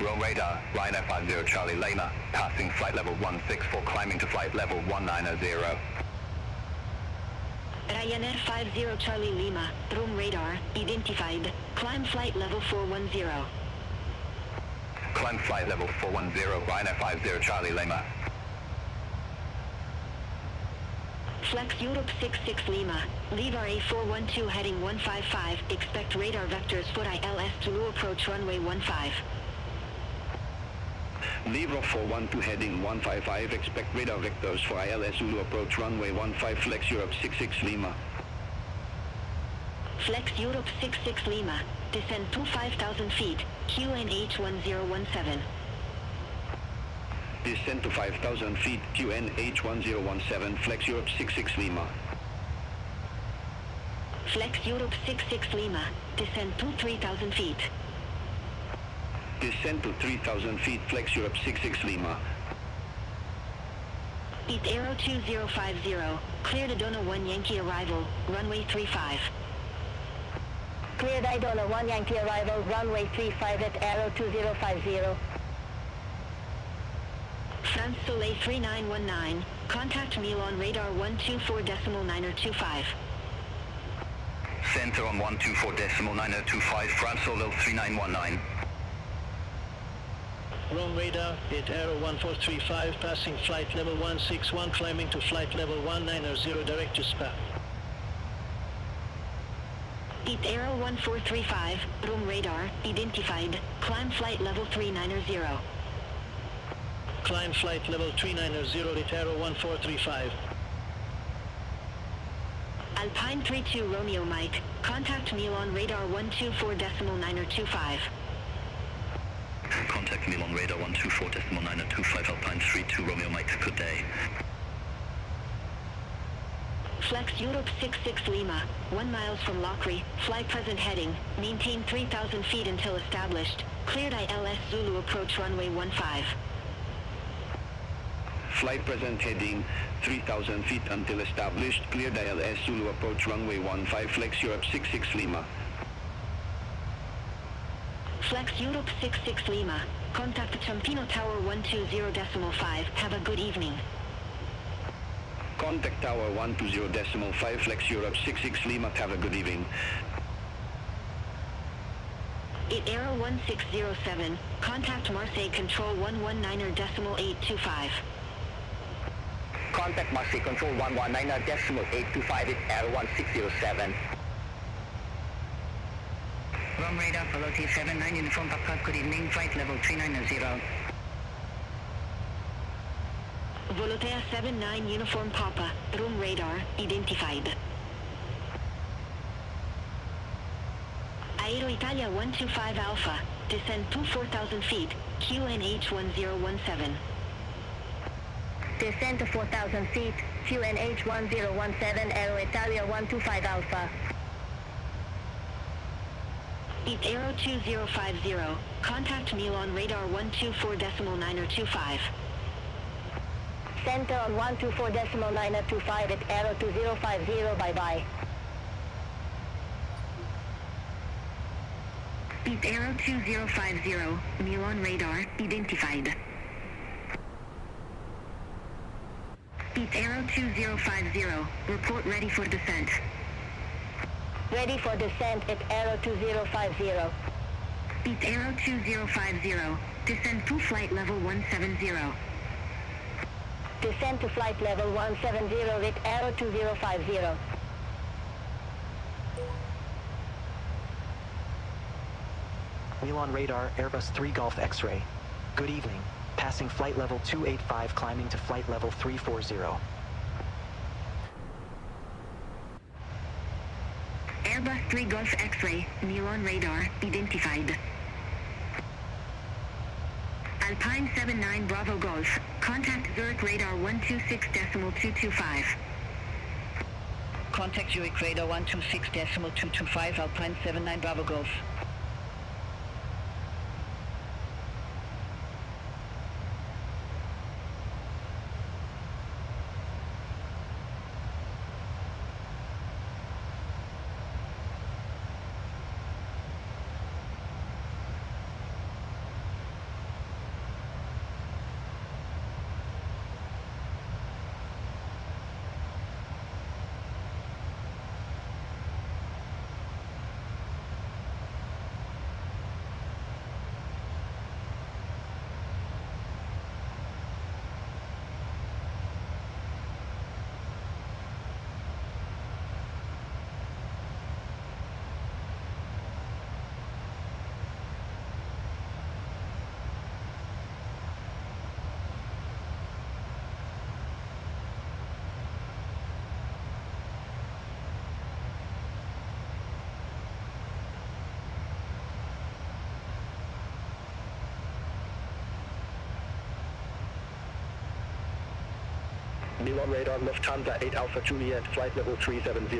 Rome radar, Ryanair 50 Charlie Lima, passing flight level 164, climbing to flight level 190. Ryanair 50 Charlie Lima, Rome radar, identified, climb flight level 410. Climb flight level 410, Ryanair 50 Charlie Lima. Flex Europe 66 Lima, leave RA 412 heading 155, expect radar vectors foot ILS Zulu approach runway 15. LIRF 412 heading 155, expect radar vectors for ILS Zulu approach runway 15 flex Europe 66 Lima. Flex Europe 66 Lima, descend to 5,000 feet, QNH 1017. Descend to 5,000 feet, QNH 1017, flex Europe 66 Lima. Flex Europe 66 Lima, descend to 3,000 feet. Descend to 3,000 feet, flex Europe 66 Lima. Eat Aero 2050, clear the Donna 1 Yankee arrival, runway 35. Cleared Idona 1 Yankee arrival, runway 35 at Aero 2050. France Soleil 3919, contact Milan radar 124.9025. Center on 124.9025, France Soleil 3919. Rome radar, hit Aero 1435, passing flight level 161, climbing to flight level 190, direct to Spa. Eat Aero 1435, Rome radar, identified, climb flight level 390. Climb flight level 390, hit Aero 1435. Alpine 32 Romeo Mike, contact Milan radar 124.9025. Contact Milan radar 124.9025, Alpine 32 Romeo Mike, good day. Flex Europe 66 Lima, 1 miles from Lockery, fly present heading, maintain 3,000 feet until established, cleared ILS Zulu approach runway 15. Flight present heading 3,000 feet until established, cleared ILS Zulu approach runway 15, flex Europe 66 Lima. Flex Europe 66 Lima, contact Ciampino Tower 120.5, have a good evening. Contact Tower 120.5, flex Europe 66 Lima, have a good evening. It Aero 1607, contact Marseille Control 119.825. Contact Marseille Control 119.825 at Aero 1607. Rome radar, follow T79, uniform Papa, good evening, flight level 390. Volotea 79 uniform Papa, room radar, identified. Aero Italia 125 Alpha, descend to 4,000 feet, QNH 1017. Descend to 4,000 feet, QNH 1017, Aero Italia 125 Alpha. Eat Aero 2050, contact Milan radar 124.9025. Center on 124.9025 at Aero 2050, bye-bye. Eat Aero 2050, Milan radar, identified. Eat Aero 2050, report ready for descent. Ready for descent at Aero 2050. Eat Aero 2050, descend to flight level 170. Descend to flight level 170 at Aero 2050. Milan radar, Airbus 3 Golf X-ray. Good evening. Passing flight level 285, climbing to flight level 340. Airbus 3 Golf X-ray, Milan radar, identified. Alpine 79 Bravo Golf, contact Zurich radar 126.225. Contact Zurich radar 126.225, Alpine 79 Bravo Golf. Milan radar, Lufthansa 8 Alpha Juliet, flight level 370.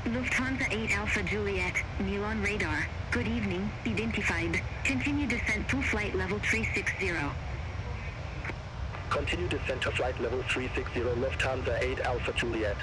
Lufthansa 8 Alpha Juliet, Milan radar. Good evening, identified. Continue descent to flight level 360. Continue descent to flight level 360, Lufthansa 8 Alpha Juliet.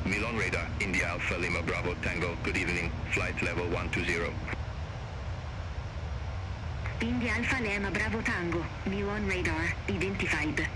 Milan radar, India Alpha Lima Bravo Tango, good evening, flight level 120. India Alpha Lima Bravo Tango, Milan radar, identified.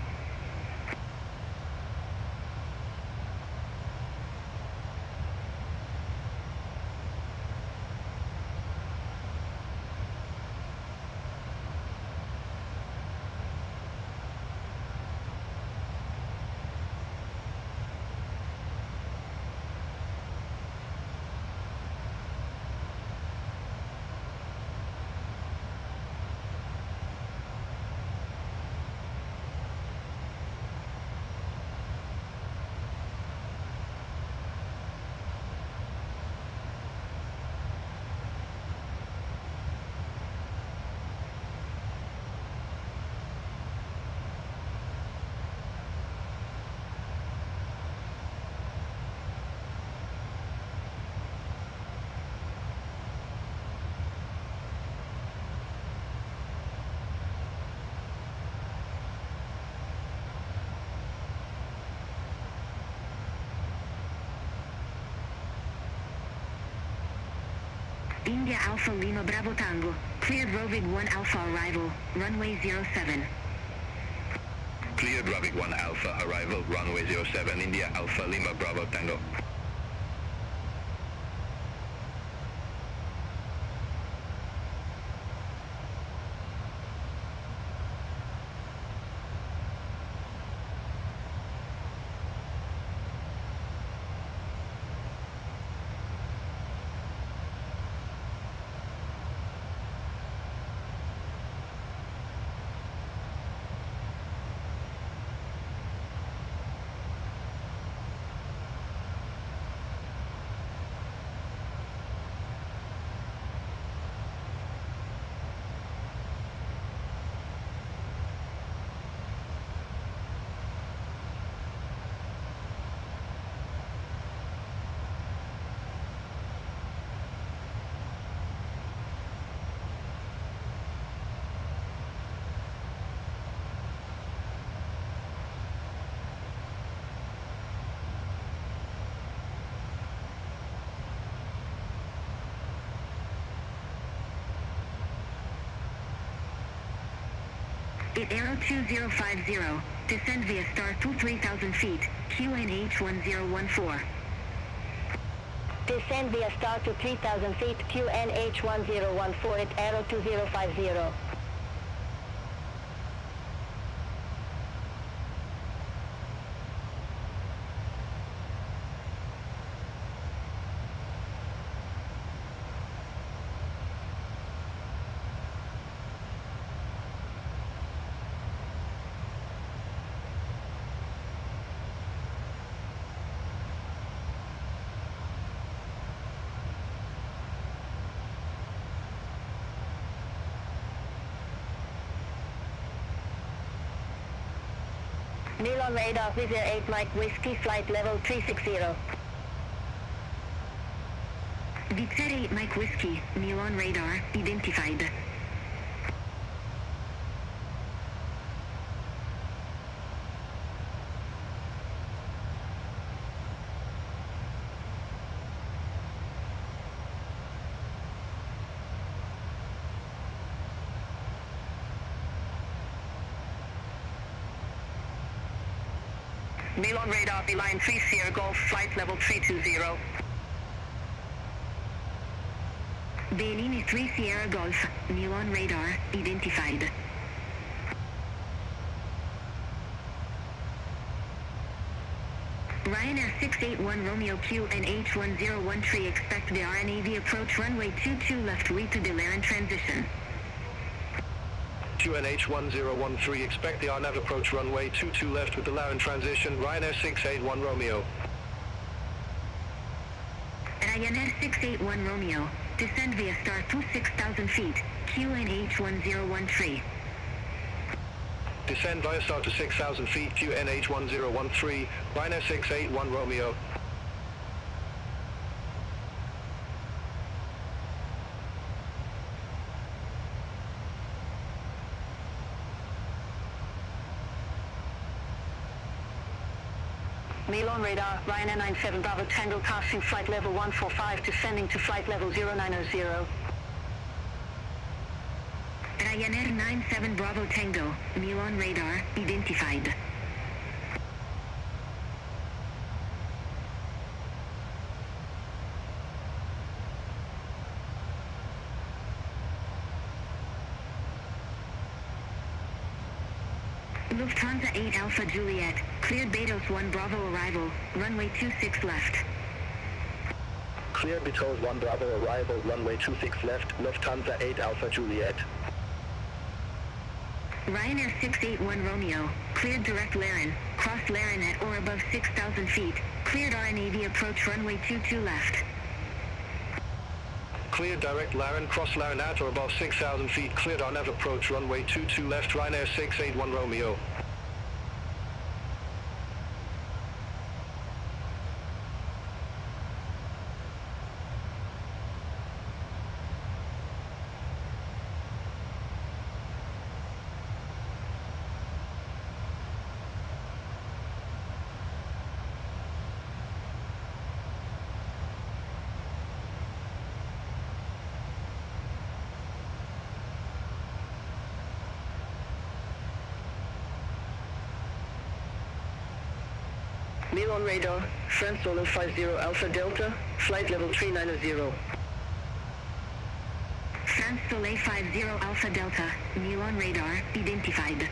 India Alpha Lima Bravo Tango, cleared Rovig 1 Alpha arrival, runway 07. Cleared Rovig 1 Alpha arrival, runway 07, India Alpha Lima Bravo Tango. Aero 2050, descend via star to 3,000 feet, QNH 1014. Descend via star to 3,000 feet, QNH 1014 at Aero 2050. Milan radar, Vizir 8 Mike Whiskey, flight level 360. Vizir 8 Mike Whiskey, Milan radar, identified. Milan radar, beeline 3 Sierra Golf, flight level 320. Beeline 3 Sierra Golf, Milan radar, identified. Ryanair 681 Romeo QNH-1013 expect the RNAV approach runway 22 left read to delay and transition. QNH-1013 expect the RNAV approach runway 22 left with the Laren transition, Ryanair 681 Romeo. Ryanair 681 Romeo, descend via star to 6,000 feet, QNH-1013. Descend via star to 6,000 feet, QNH-1013, Ryanair 681 Romeo. Milan radar, Ryanair 97 Bravo Tango passing flight level 145, descending to flight level 0900. Ryanair 97 Bravo Tango, Milan radar, identified. Lufthansa 8 Alpha Juliet, cleared Betos 1 Bravo arrival, runway 26 left. Clear Betos 1 Bravo arrival, runway 26 left, Lufthansa 8 Alpha Juliet. Ryanair 681 Romeo, cleared direct Laren, crossed Laren at or above 6,000 feet, cleared RNAV approach runway 22 left. Clear direct Laren, cross Laren at or above 6,000 feet, cleared RNAV approach runway 22 left, Ryanair 681 Romeo. Milan radar, France Solo 50 Alpha Delta, flight level 390. France Soleil 50 Alpha Delta, Milan radar, identified.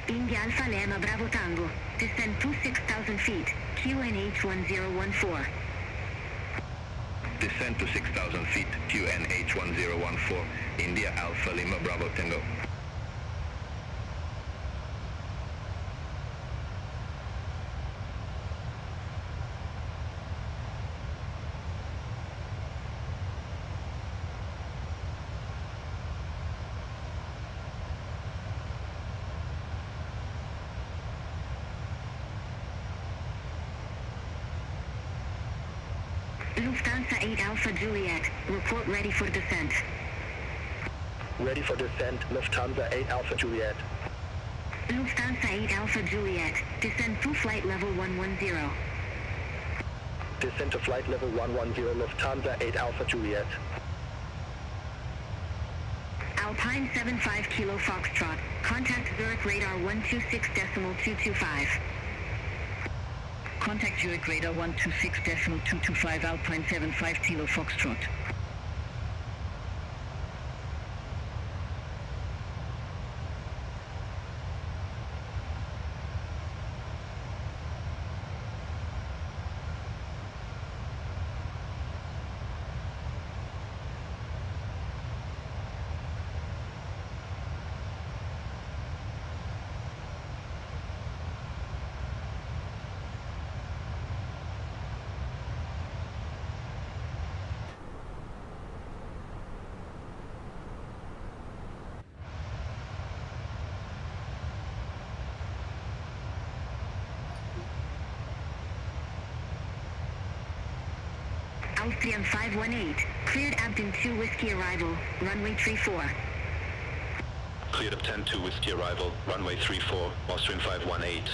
India Alpha Lima Bravo Tango, descend to 6,000 feet, QNH-1014. Descend to 6,000 feet, QNH-1014, India Alpha Lima Bravo Tango. Lufthansa 8 Alpha Juliet, report ready for descent. Ready for descent, Lufthansa 8 Alpha Juliet. Lufthansa 8 Alpha Juliet, descend to flight level 110. Descent to flight level 110, Lufthansa 8 Alpha Juliet. Alpine 75 Kilo Foxtrot, contact Zurich radar 126.225. Contact Zurich radar 126.225 Alpine 75 Kilo Foxtrot. Austrian 518, cleared Abdon 2 Whiskey arrival, runway 34. Cleared up 10-2 Whiskey arrival, runway 34, Austrian 518.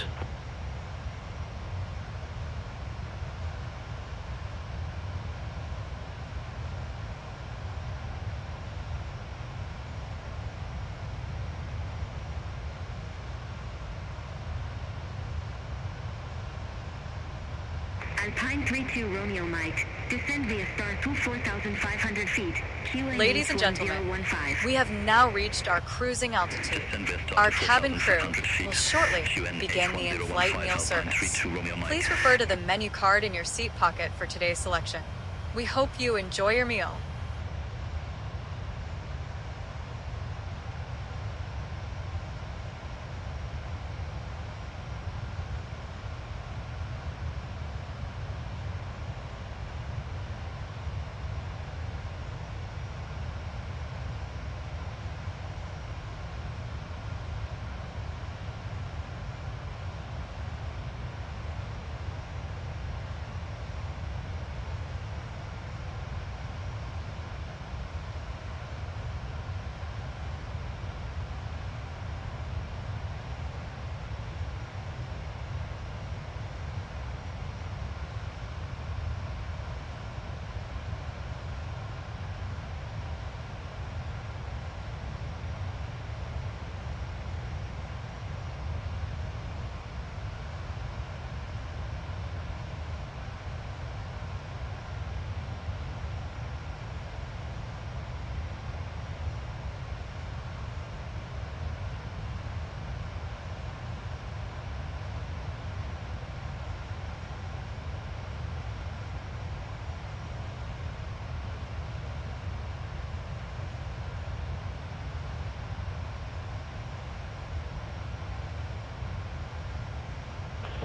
Alpine 32 Romeo Mike, descend via star to 4,500 feet, QNH Ladies and gentlemen, 1015. we have now reached our cruising altitude. Our cabin crew will shortly begin the in-flight meal service. Please refer to the menu card in your seat pocket for today's selection. We hope you enjoy your meal.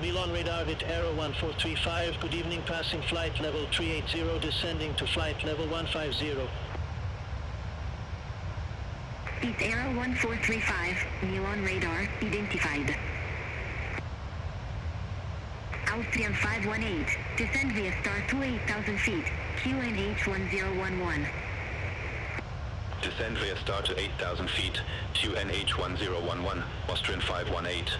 Milan radar with Aero 1435, good evening, passing flight level 380, descending to flight level 150. It's Aero 1435, Milan radar, identified. Austrian 518, descend via star to 8,000 feet, QNH 1011. Descend via star to 8,000 feet, QNH 1011, Austrian 518.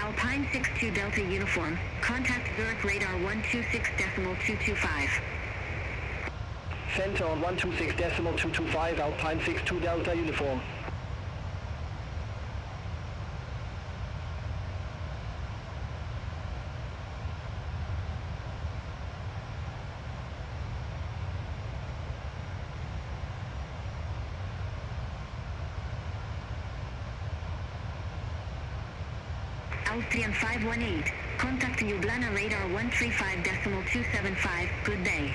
Alpine 62 Delta uniform, contact Zurich radar 126.225. Center on 126.225, Alpine 62 Delta uniform. Austrian 518, contact Ljubljana radar 135.275, good day.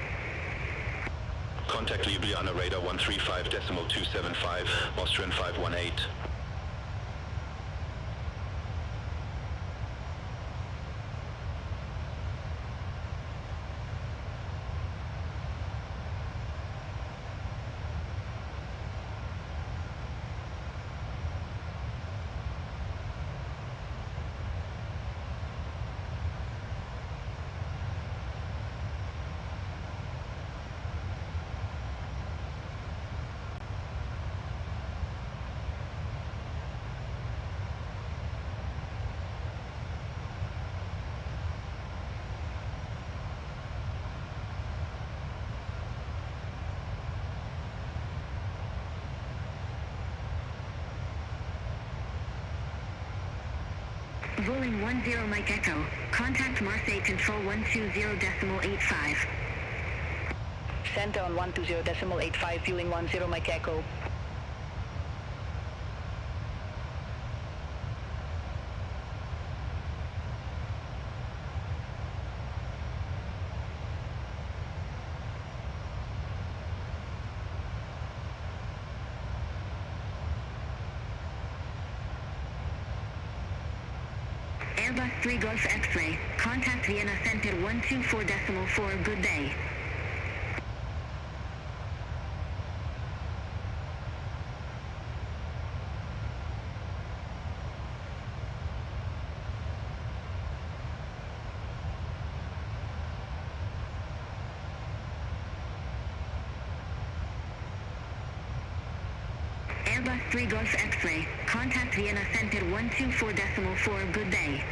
Contact Ljubljana radar 135.275, Austrian 518. Vueling 10 Mike Echo, contact Marseille Control 120.85. Center on 120.85, fueling 10 Mike Echo. Airbus 3 Golf X-ray, contact Vienna Center 124.4, good day. Airbus 3 Golf X-ray. Contact Vienna Center 124.4. Good day.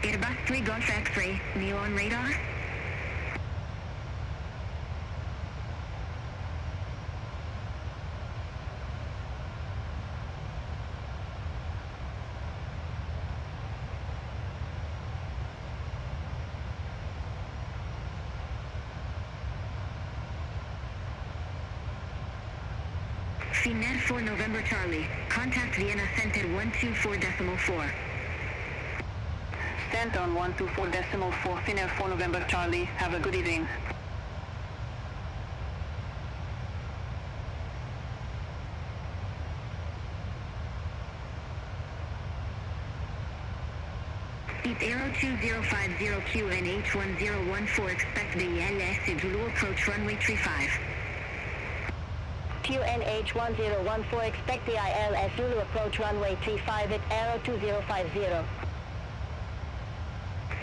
Airbus 3 Golf X-ray. Me on radar? Finnair 4 November Charlie. Contact Vienna Center 124.4. Center on 124.4, Finnair 4 November Charlie. Have a good evening. It's Aero 2050 QNH1014. Expect the LS Zulu approach runway 35. QNH1014, expect the ILS Zulu approach runway 35 at Aero 2050.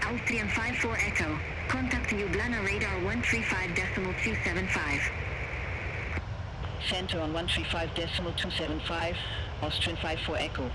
Austrian 54 Echo. Contact Ljubljana radar 135.275. Center on 135.275, Austrian 54 Echo.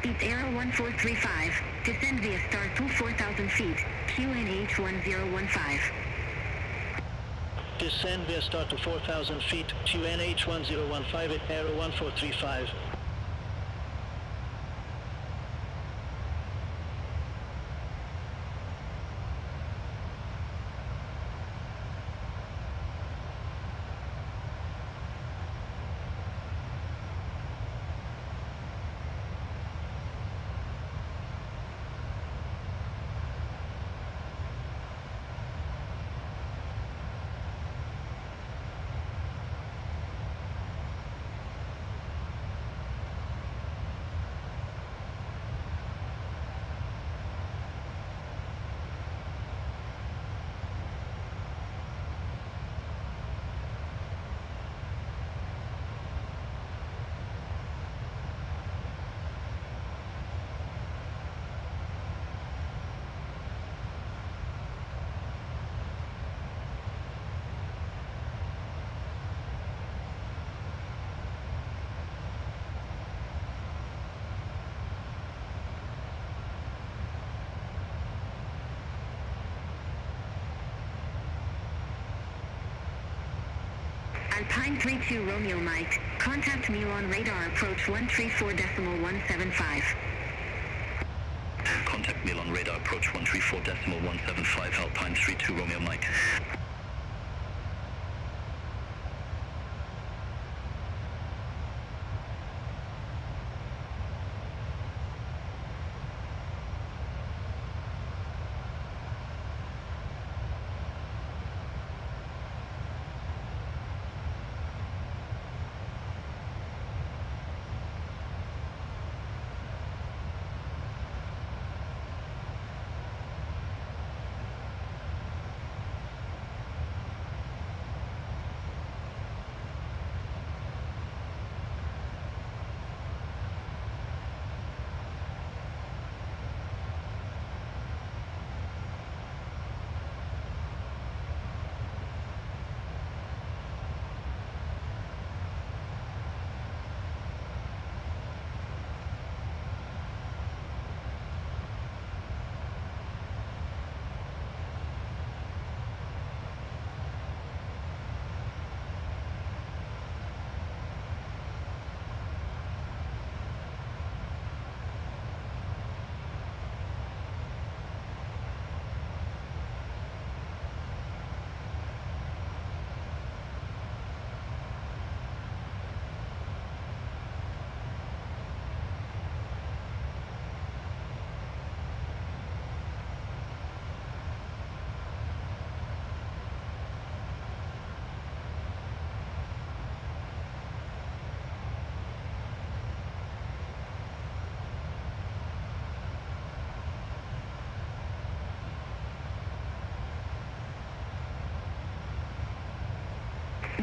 It's Aero 1435. Descend via star to 4,000 feet. QNH 1015. Descend via start to 4,000 feet, QNH 1015 at Aero 1435. Alpine 32 Romeo Mike. Contact me on radar approach 134.175. Contact me on radar approach 134.175, Alpine 32 Romeo Mike.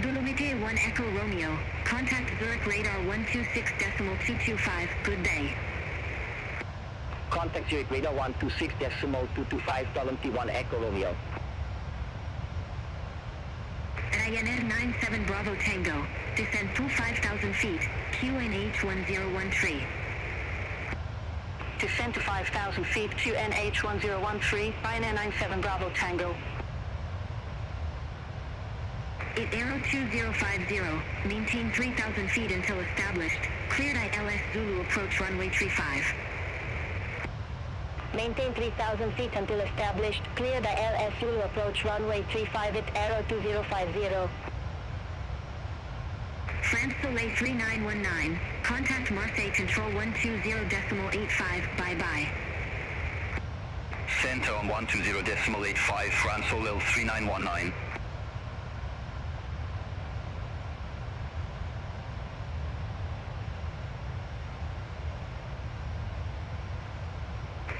Dolomite 1 Echo Romeo. Contact Zurich radar 126.225. Good day. Contact Zurich radar 126.225 Dolomite 1 Echo Romeo. Ryanair 97 Bravo Tango. Descend to 5,000 feet. QNH 1013. Descend to 5,000 feet, QNH 1013, Ryanair 97 Bravo Tango. Aero 2050, maintain 3,000 feet until established. Cleared ILS Zulu approach runway 35. Maintain 3,000 feet until established. Cleared ILS Zulu approach runway 35 at Aero 2050. France Soleil 3919. Contact Marseille Control 120.85. Bye-bye. Center on 120.85, France Soleil 3919.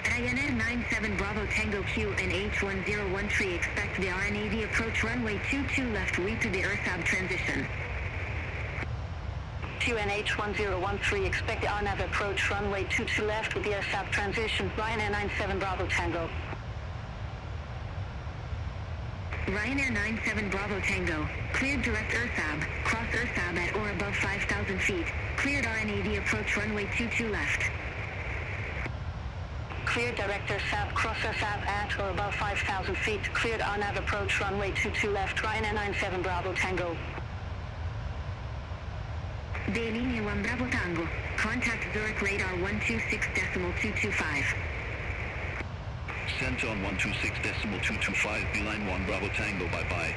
Ryanair 97 Bravo Tango QNH 1013. Expect the RNAV approach runway 22 left lead to the URSAB transition. QNH 1013, expect the RNAV approach runway 22 left with the URSAB transition. Ryanair 97 Bravo Tango. Ryanair 97 Bravo Tango. Cleared direct URSAB. Cross URSAB at or above 5,000 feet. Cleared RNAV approach runway 22 left. Cleared direct URSAB, cross URSAB at or above 5,000 feet. Cleared RNAV approach runway 22 left. Ryanair 97 Bravo Tango. Beijing 1 Bravo Tango. Contact Zurich radar 126.225. Center on 126.225, beeline 1 Bravo Tango, bye-bye.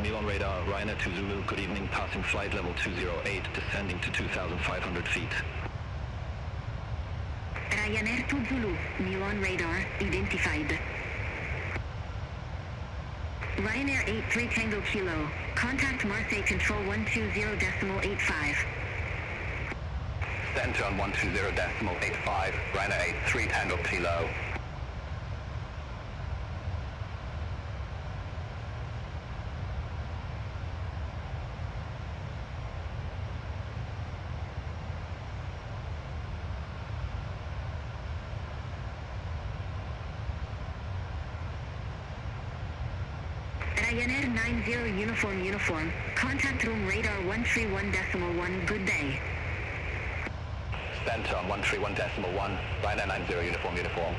Milan radar, Ryanair 2 Zulu, good evening, passing flight level 208, descending to 2,500 feet. Ryanair 2 Zulu, Milan radar, identified. Ryanair 83 Tango Kilo, contact Marseille Control 120.85. Center on 120.85, Ryanair 83 Tango Kilo. Ryanair 90 Uniform, contact room radar 131.1, good day. Center on 131.1, Ryanair 90 Uniform.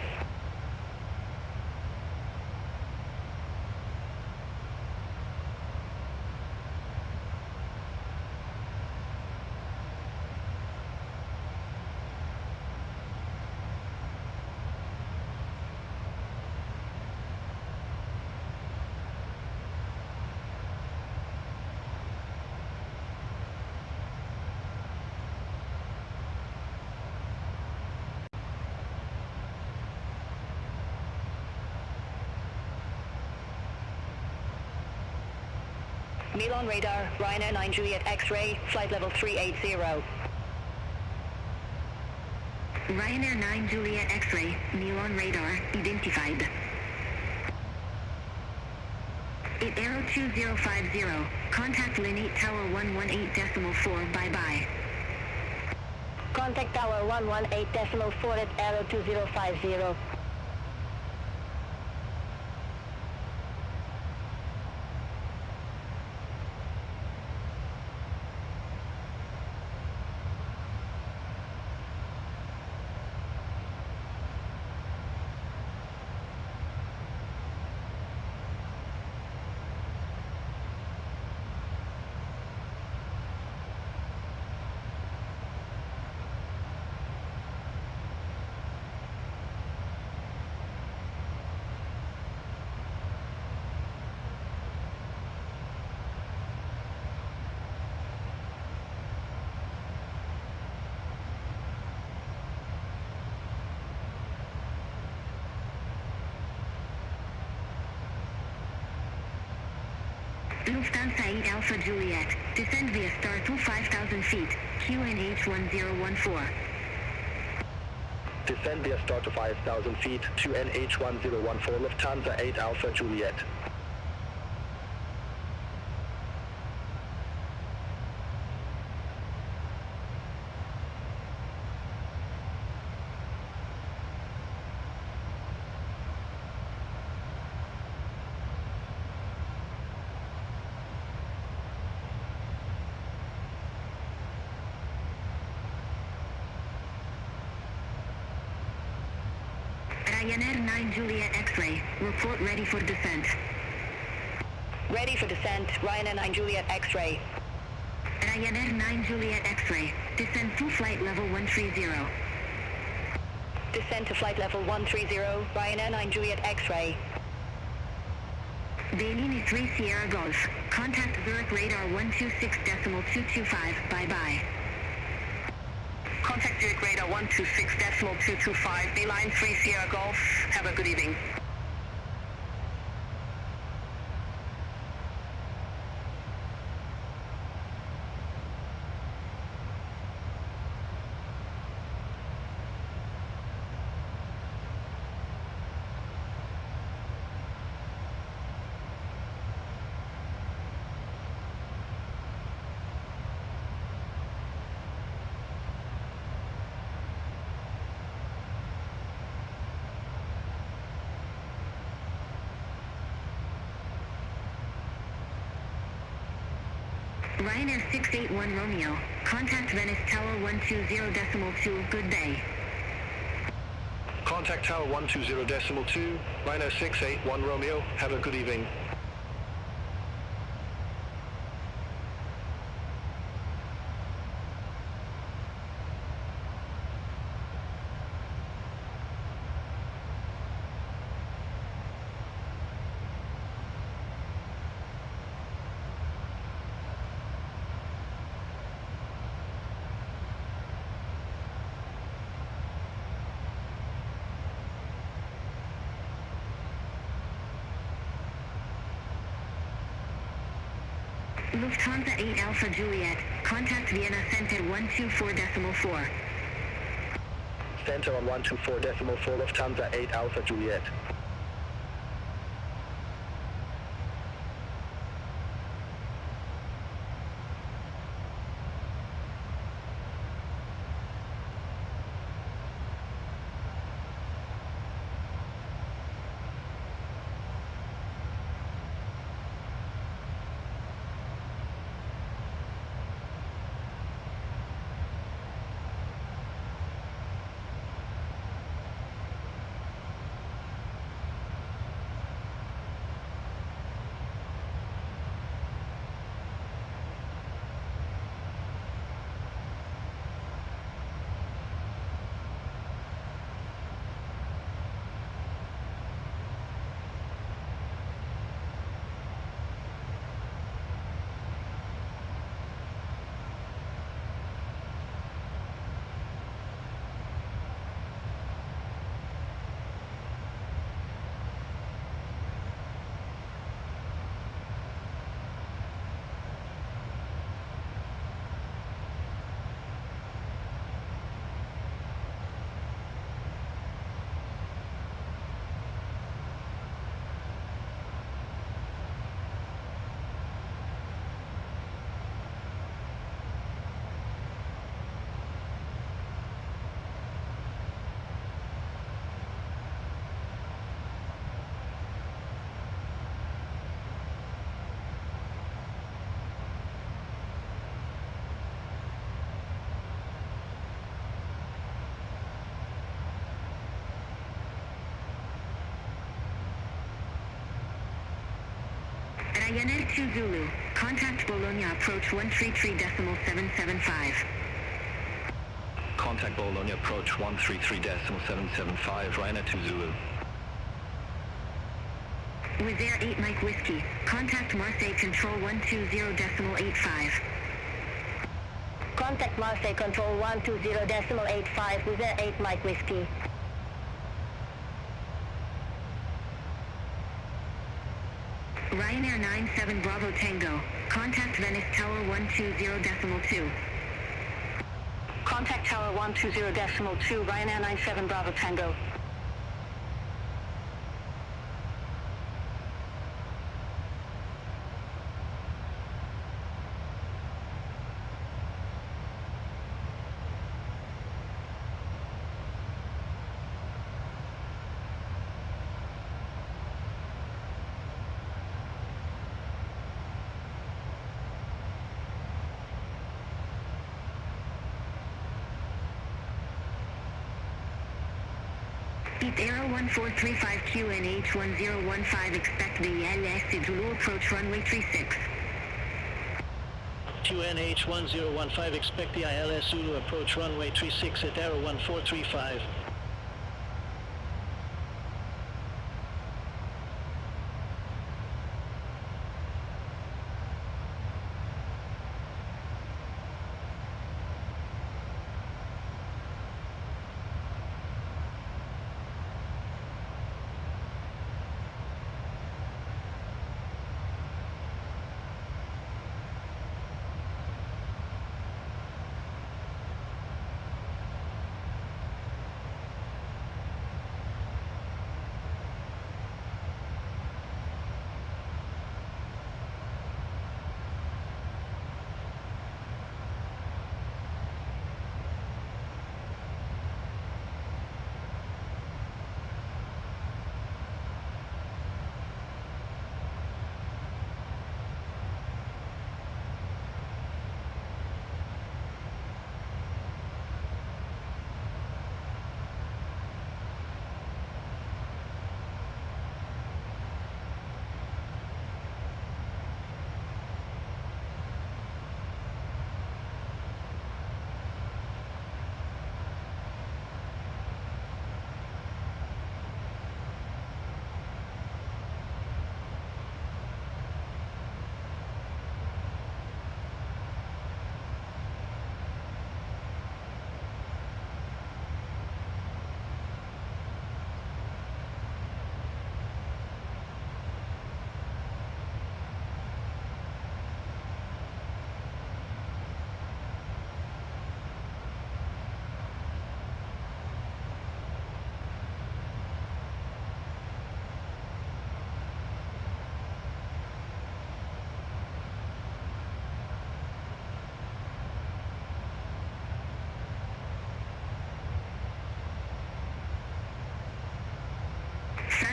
Milan radar, Ryanair 9 Juliet X-ray, flight level 380. Ryanair 9 Juliet X-ray, Milan radar, identified. Aero 2050, contact Linate Tower 118.4, bye-bye. Contact Tower 118.4 at Aero 2050. Lufthansa 8 Alpha Juliet. Descend via star to 5,000 feet. QNH1014. Descend via star to 5,000 feet to NH1014 Lufthansa 8 Alpha Juliet. Ryanair 9 Juliet X-ray. Report ready for descent. Ready for descent, Ryanair 9 Juliet X-ray. Ryanair 9 Juliet X-ray. Descend to flight level 130. Descend to flight level 130, Ryanair 9 Juliet X-ray. Bellini 3 Sierra Golf. Contact Zurich radar 126.225. Bye-bye. Contact Zurich radar 126.225, Beeline 3 Sierra Golf. Have a good evening. Ryanair 681 Romeo. Contact Venice Tower 120.2. Good day. Contact Tower 120.2, Ryanair 681 Romeo. Have a good evening. Lufthansa 8 Alpha Juliet. Contact Vienna Center 124.4. Center on 124.4 Lufthansa 8 Alpha Juliet. Ryanair 2 Zulu. Contact Bologna approach 133.775. Contact Bologna approach 133.775, Ryanair 2 Zulu. Wizz Air 8 Mike Whiskey. Contact Marseille Control 120.85. Contact Marseille Control 120.85 Wizz Air 8 Mike Whiskey. Ryanair 97 Bravo Tango. Contact Venice Tower 120.2. Contact Tower 120.2, Ryanair 97 Bravo Tango. Beat Aero 1435 QNH1015, expect the LS Zulu approach runway 36. QNH1015, expect the ILS Zulu approach runway 36 at Aero 1435.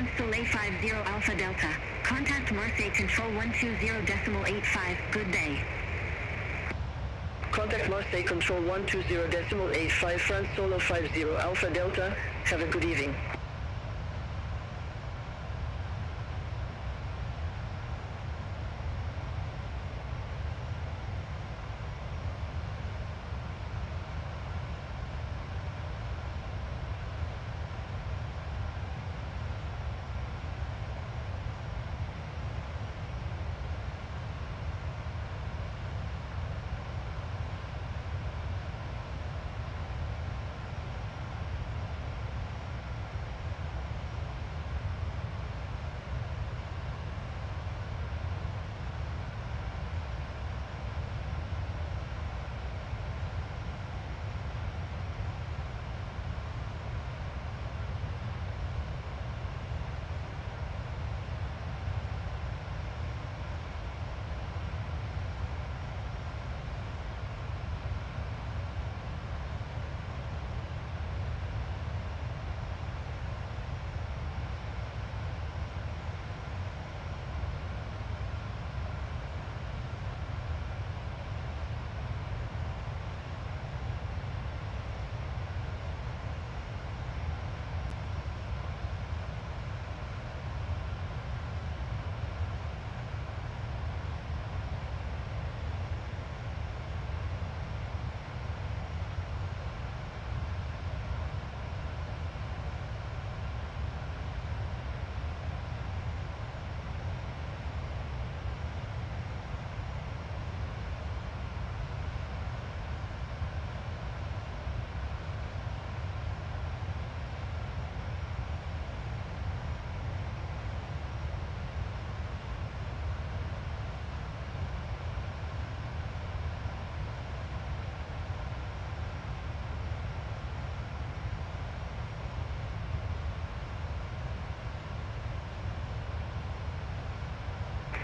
France Soleil 50 Alpha Delta. Contact Marseille Control 120.85. Good day. Contact Marseille Control 120.85, France Solo 50 Alpha Delta. Have a good evening.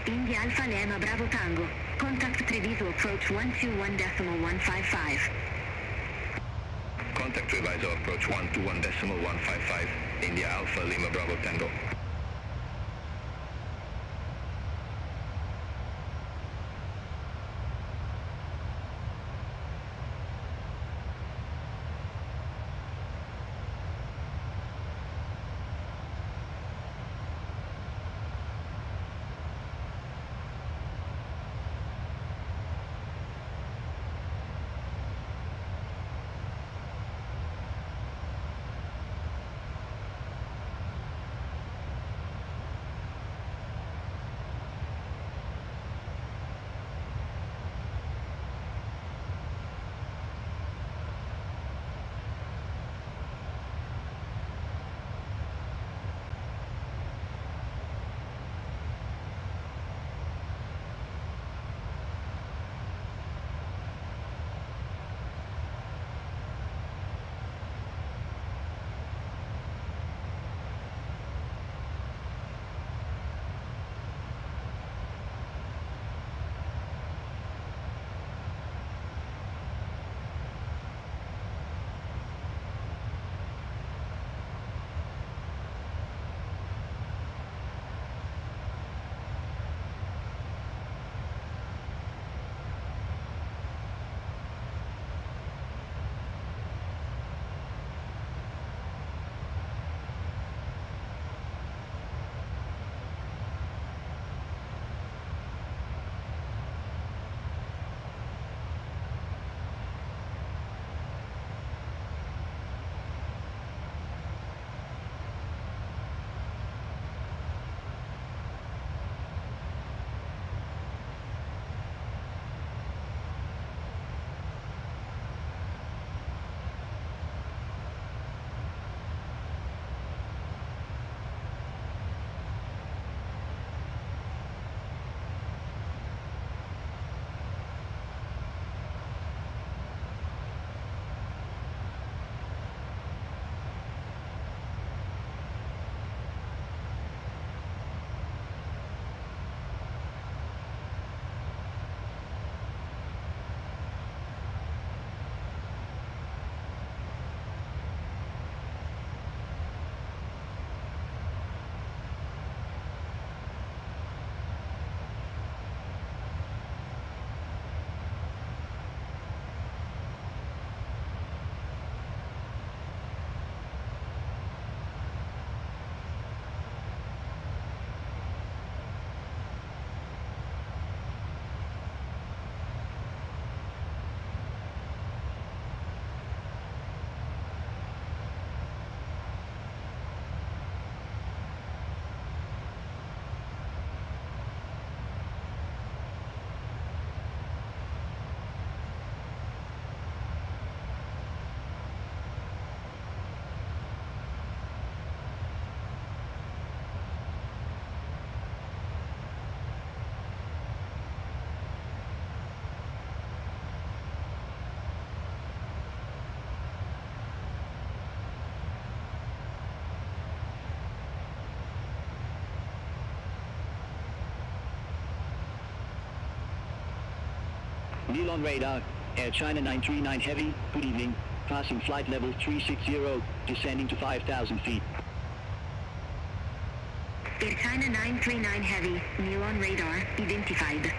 India Alpha Lima Bravo Tango. Contact Treviso approach 121.155. Contact Treviso approach 121.155. India Alpha Lima Bravo Tango. Neil on radar, Air China 939 Heavy, good evening, passing flight level 360, descending to 5,000 feet. Air China 939 Heavy, Neil on radar, identified.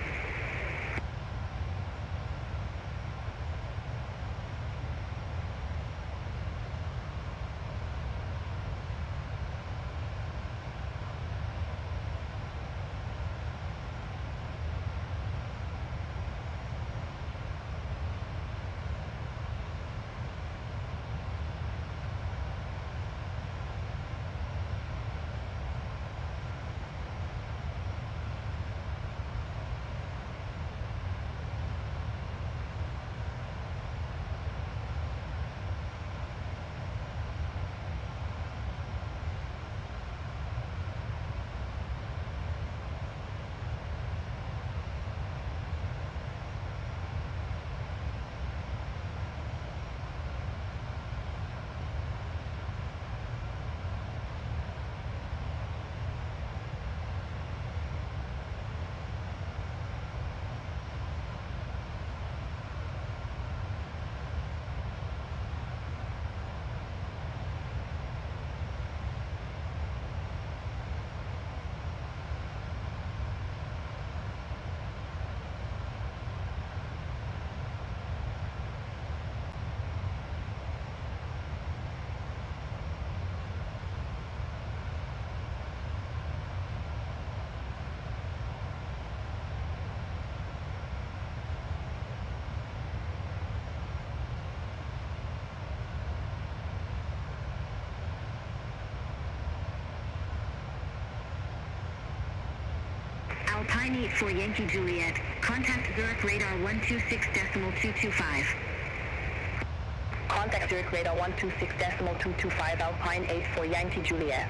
Alpine 8 for Yankee Juliet. Contact Zurich radar 126.225. Contact Zurich radar 126.225 Alpine 8 for Yankee Juliet.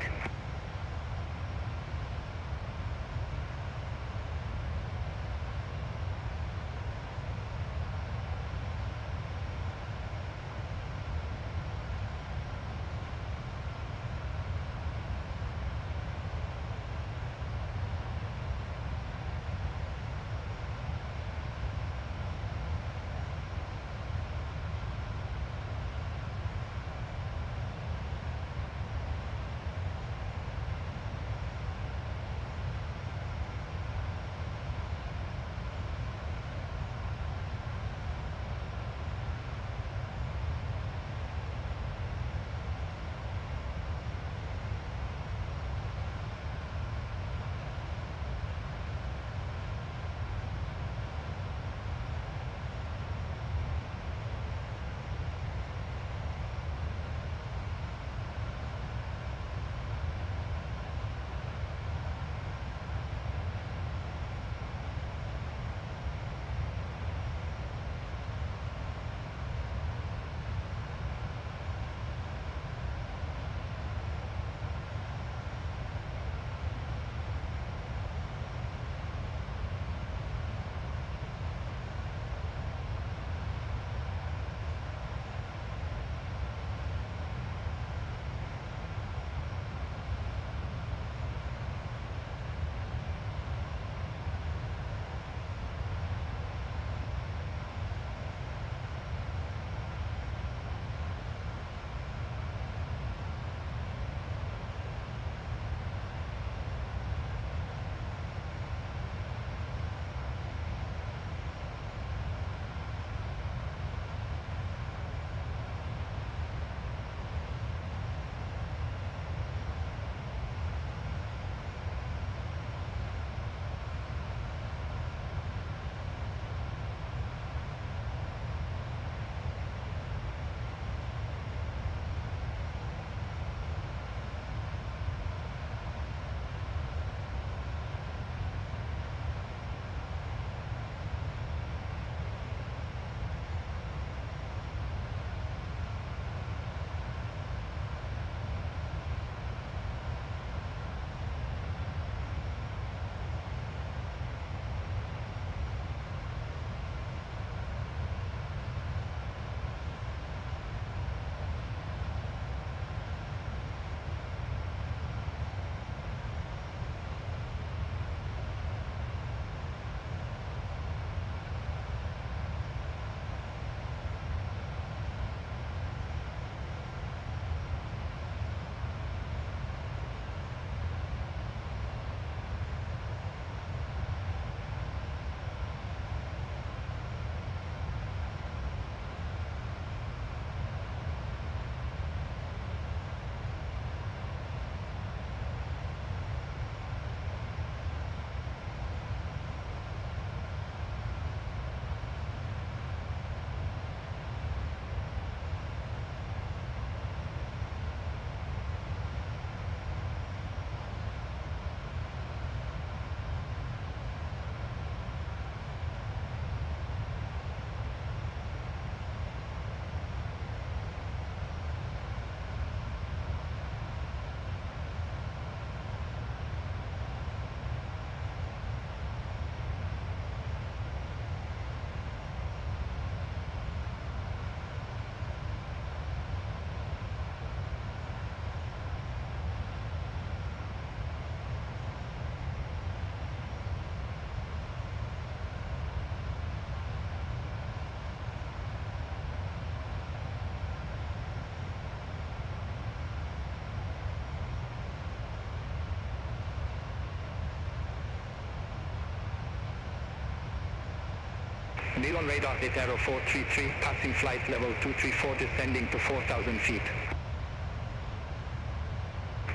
Need on radar at Aero 433, passing flight level 234, descending to 4,000 feet.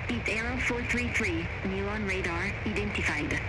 It's Aero 433, new on radar, identified.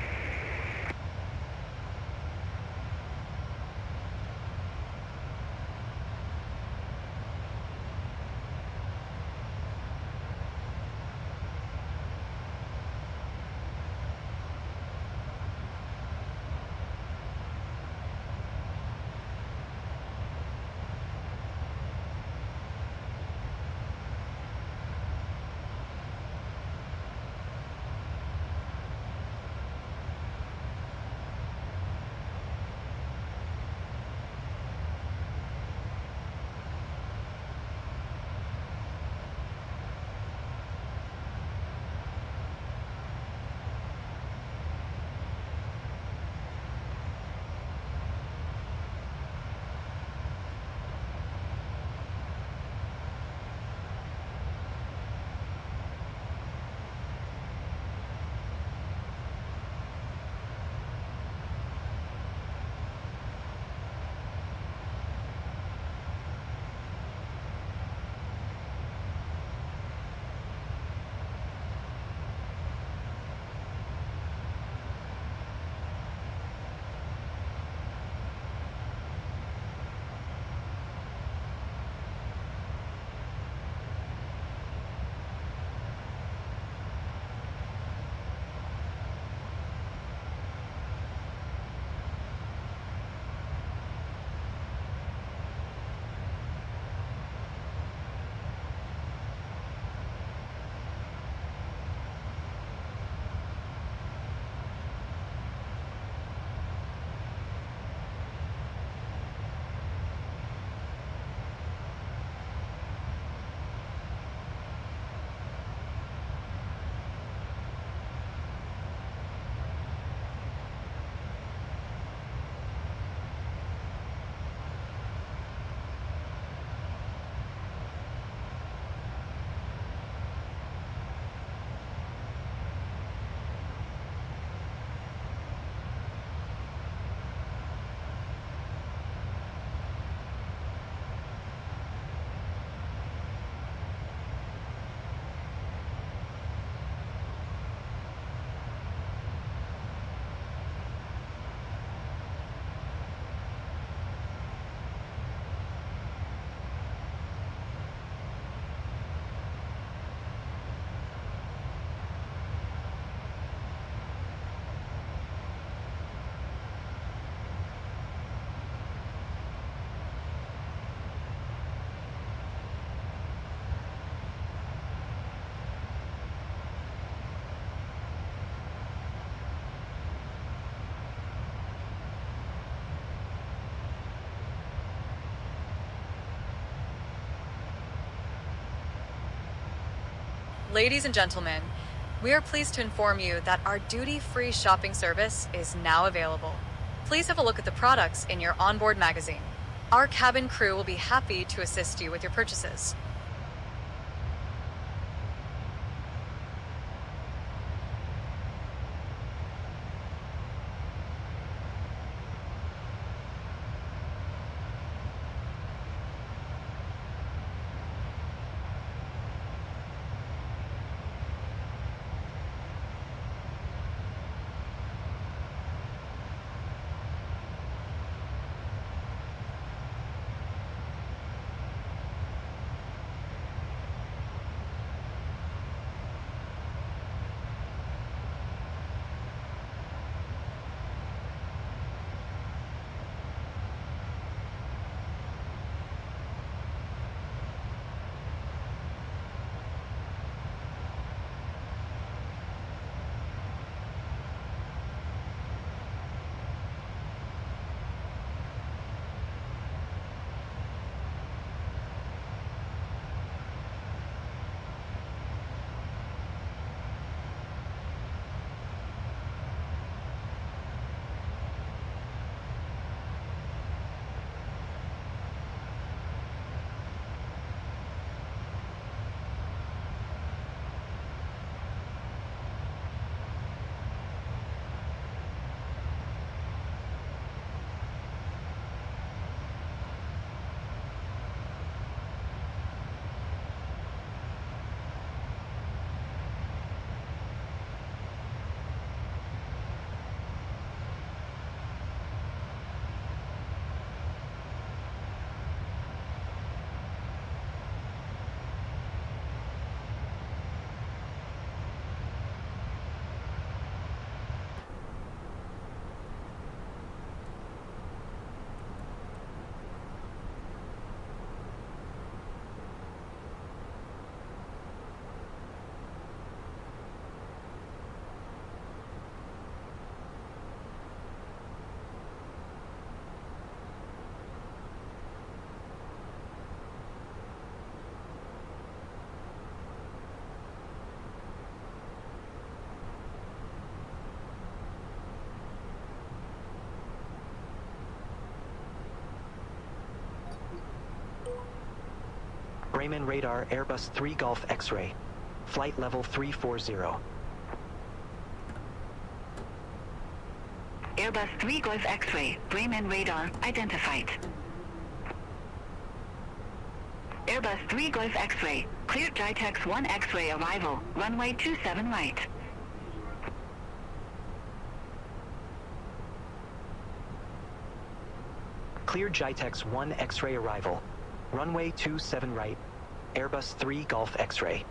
Ladies and gentlemen, we are pleased to inform you that our duty-free shopping service is now available. Please have a look at the products in your onboard magazine. Our cabin crew will be happy to assist you with your purchases. Raman radar Airbus 3 Golf X-ray. Flight level 340. Airbus 3 Golf X-ray, Bremen radar, identified. Airbus 3 Golf X-ray, cleared JITEX 1 X-ray arrival, runway 27 right. Cleared JITEX 1 X-ray arrival. Runway 27 right. Airbus 3 Golf X-ray.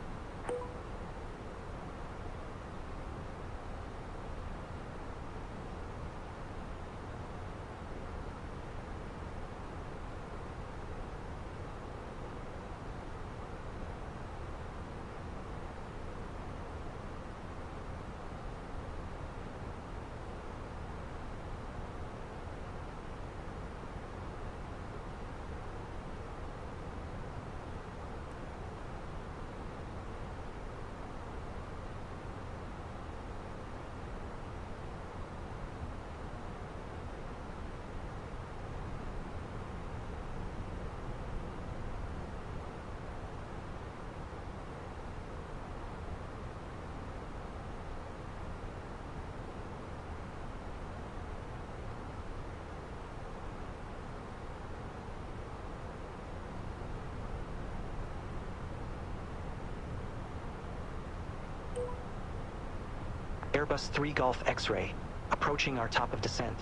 Airbus 3 Golf X-ray. Approaching our top of descent.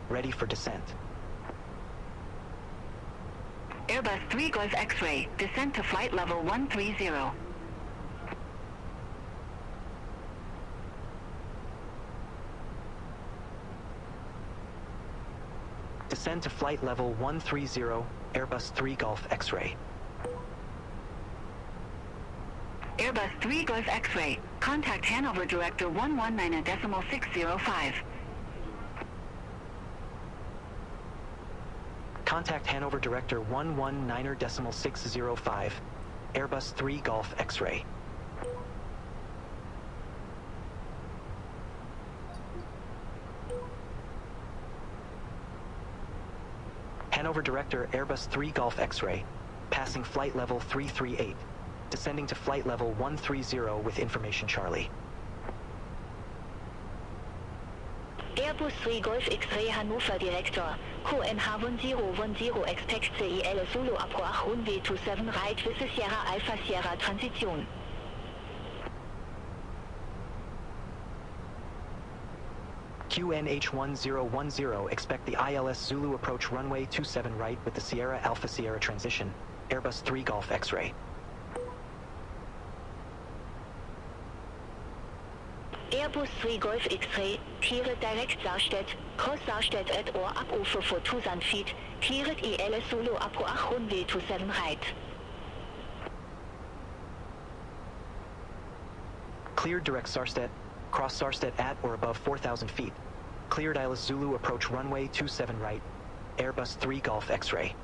Ready for descent. Airbus 3 Golf X-ray, descent to flight level 130. Descend to flight level 130, Airbus 3 Golf X-ray. Airbus 3 Golf X-ray, contact Hannover Director 119.605. Contact Hannover Director 119.605, Airbus 3 Golf X-ray. Hannover Director Airbus 3 Golf X-ray, passing flight level 338, descending to flight level 130 with information Charlie. Airbus 3 Golf X-ray Hannover Director, QNH1010 expect Pci-e Zulu Approach runway 27 right with Sierra Alpha Sierra Transition. QNH1010 expect the ILS Zulu approach runway 27 right with the Sierra Alpha Sierra transition, Airbus 3 Golf X-ray. Airbus 3 Golf X-ray, cleared direct Sarstedt, cross Sarstedt at or up over for 2000 feet, cleared ILS Zulu approach runway 27 right. Cleared direct Sarstedt, cross Sarstedt at or above 4,000 feet. Cleared ILS Zulu approach runway 27 right, Airbus 3 Golf X-ray.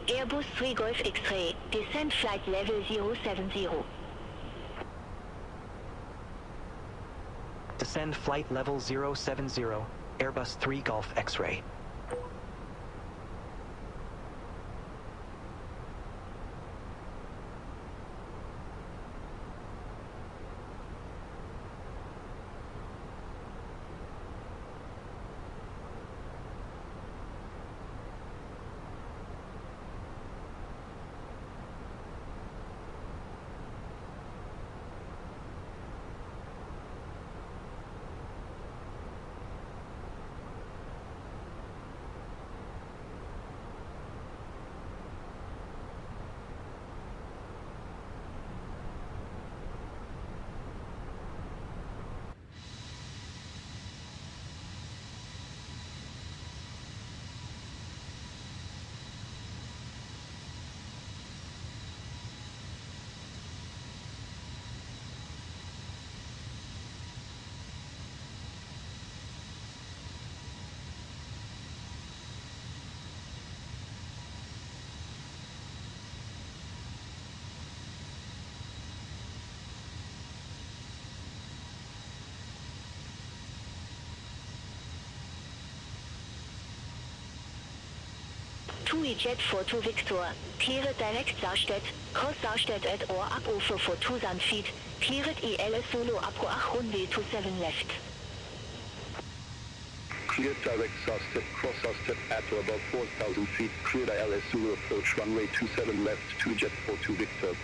Airbus 3 Golf X-ray, descend flight level 070. Descend flight level 070, Airbus 3 Golf X-ray. TUI Jet 42 Victor, cleared direct Sarstedt, cross Sarstedt at or up over for 2000 feet, cleared ILS Zulu approach runway 27 left. Cleared direct Sarstedt, cross Sarstedt at or above 4,000 feet, cleared ILS Zulu approach runway 27 left, TUI Jet 42 Victor.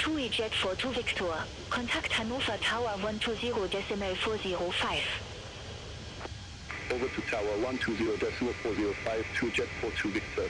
Pci-e Jet 42 Victor. Contact Hannover Tower 120.405. Over to Tower 120.405 to Jet 42 Victor.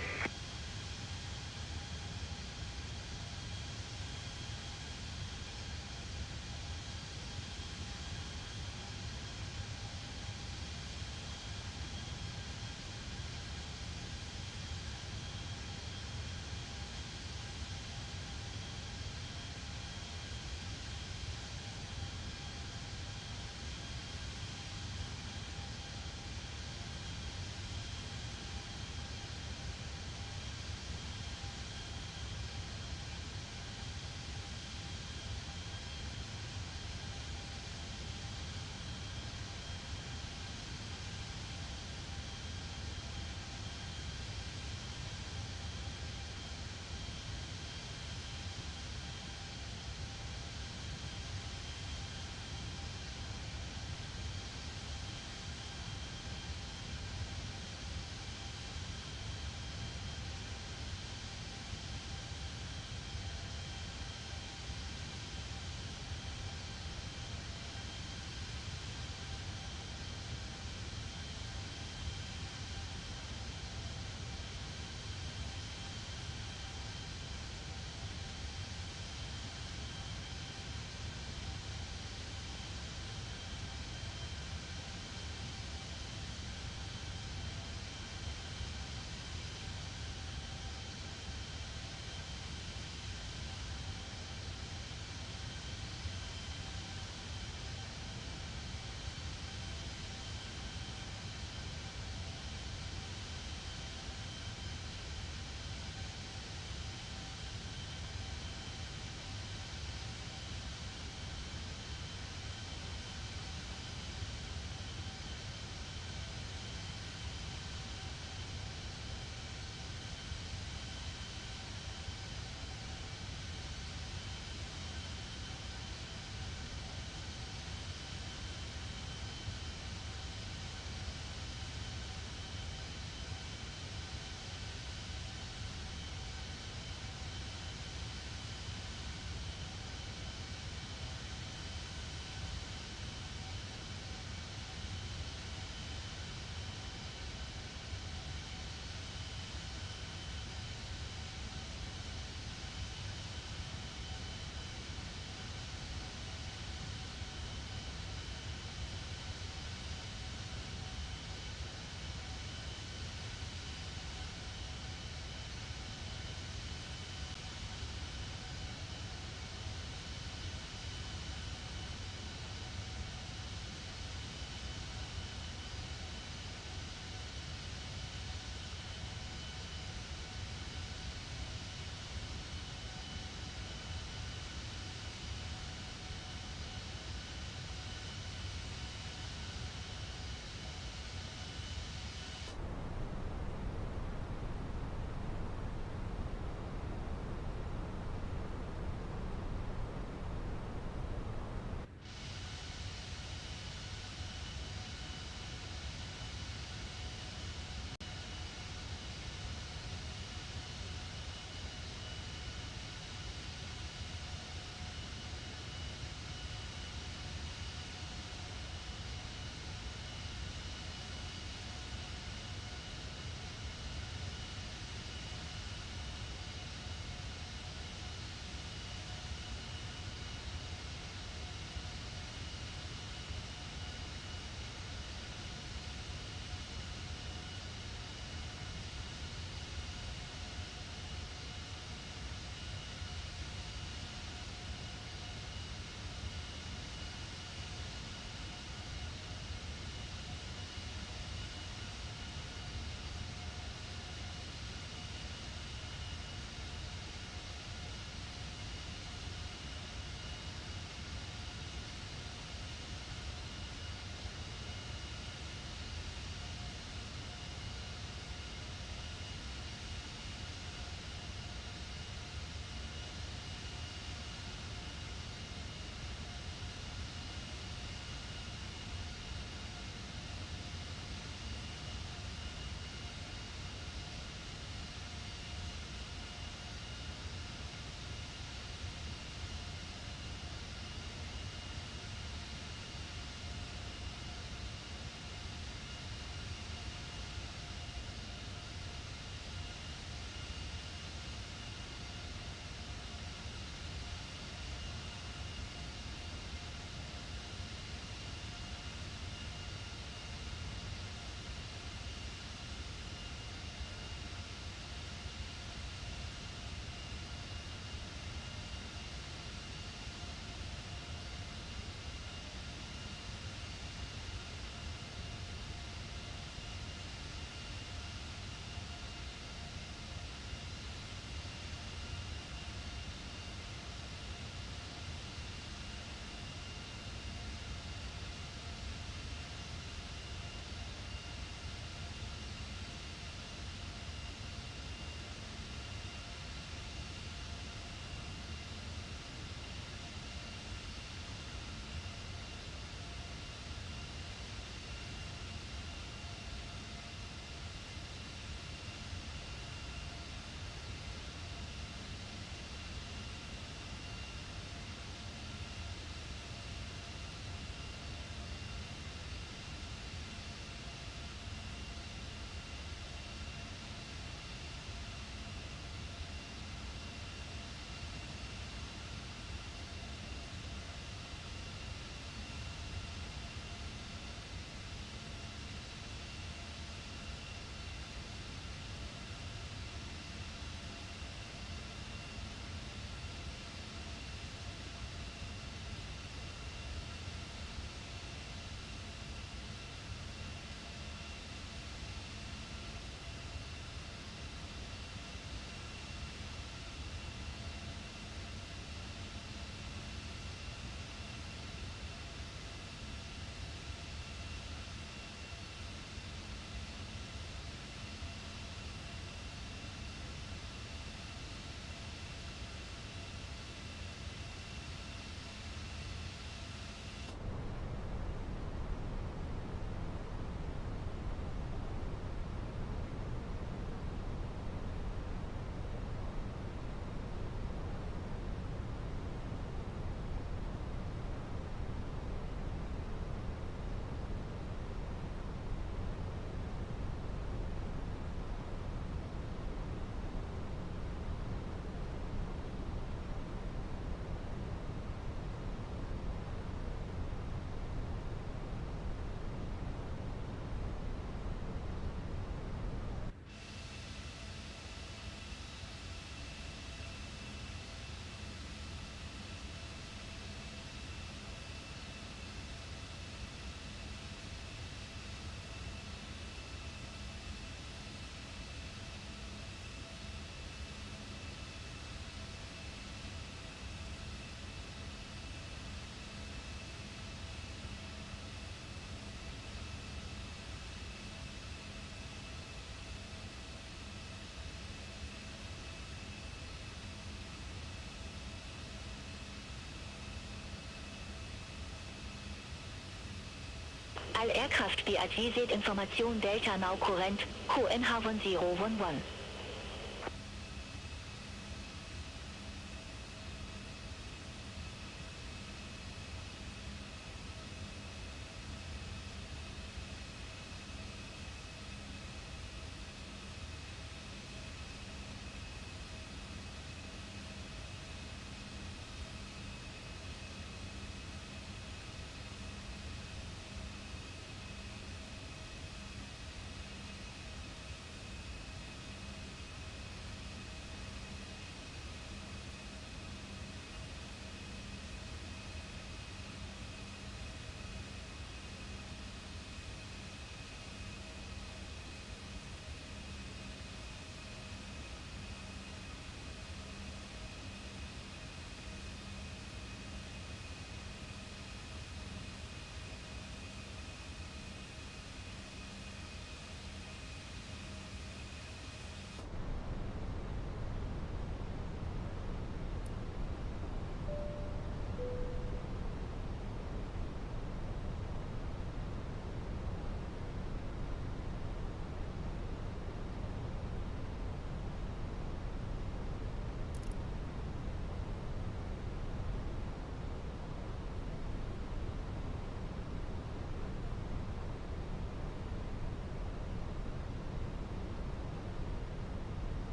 All aircraft BAT Information Delta now current, QNH1011.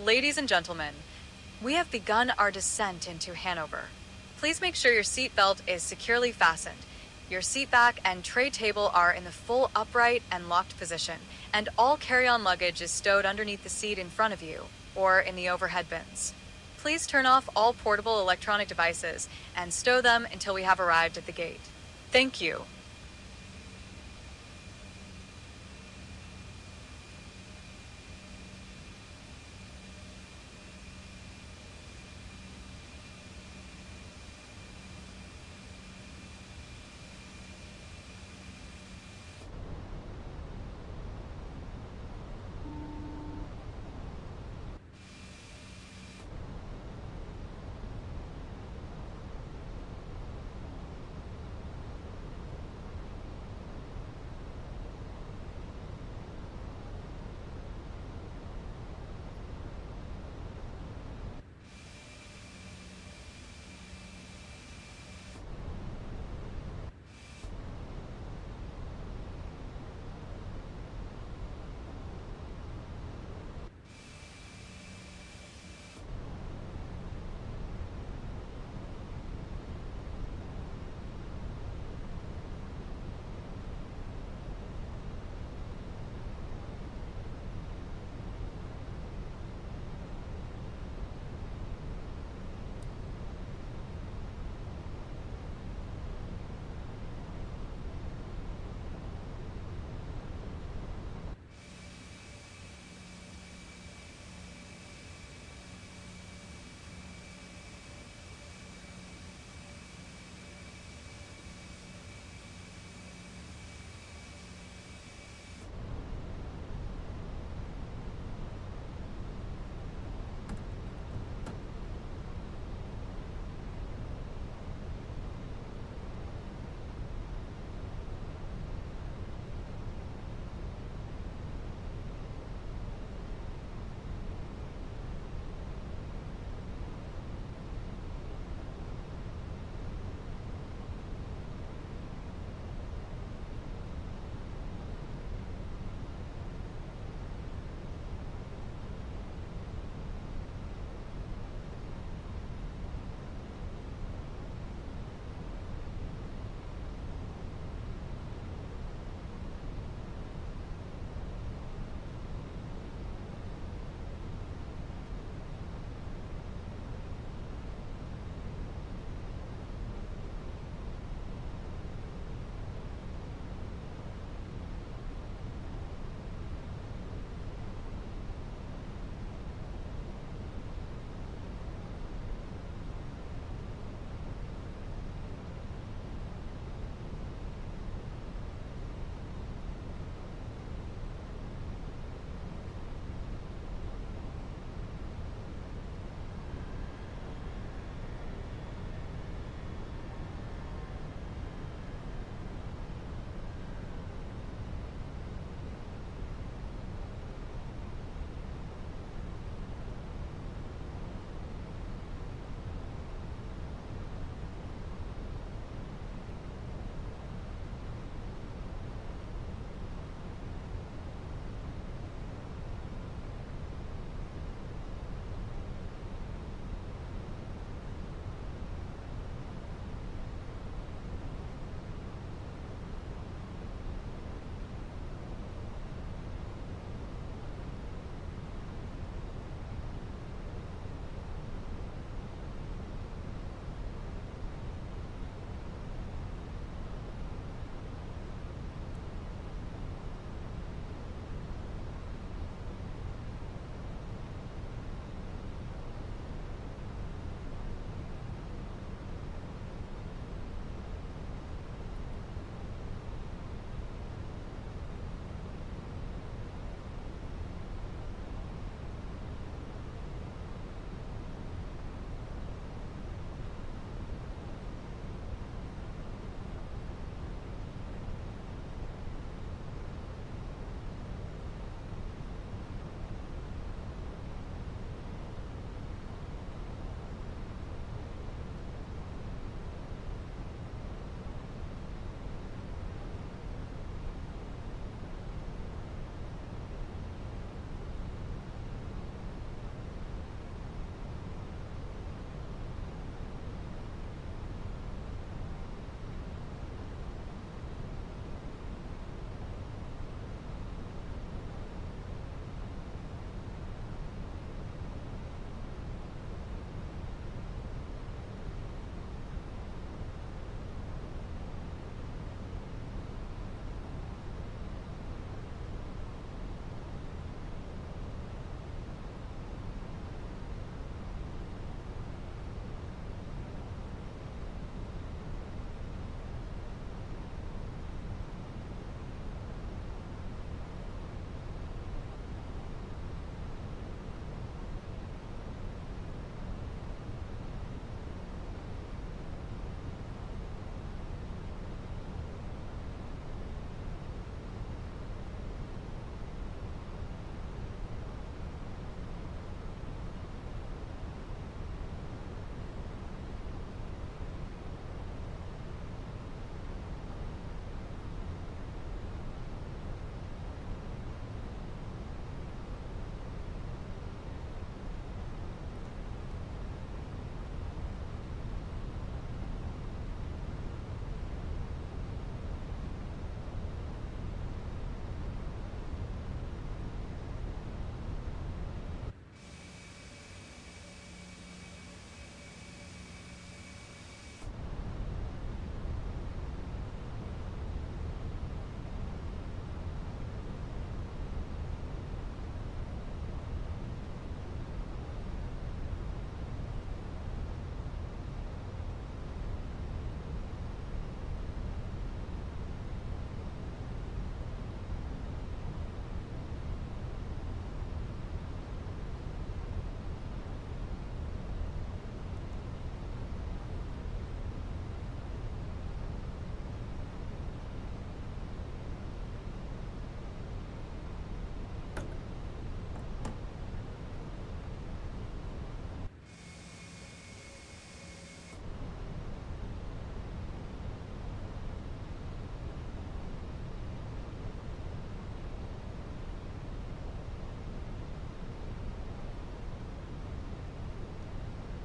Ladies and gentlemen, we have begun our descent into Hanover. Please make sure your seatbelt is securely fastened. Your seat back and tray table are in the full upright and locked position, and all carry-on luggage is stowed underneath the seat in front of you or in the overhead bins. Please turn off all portable electronic devices and stow them until we have arrived at the gate. Thank you.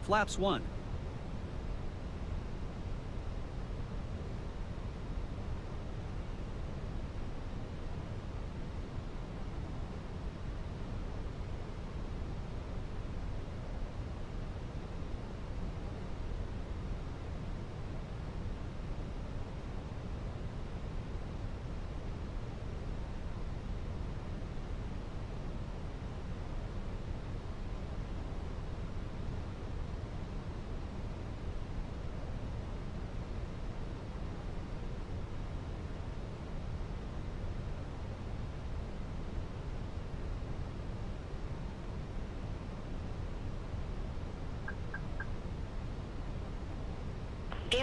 Flaps 1.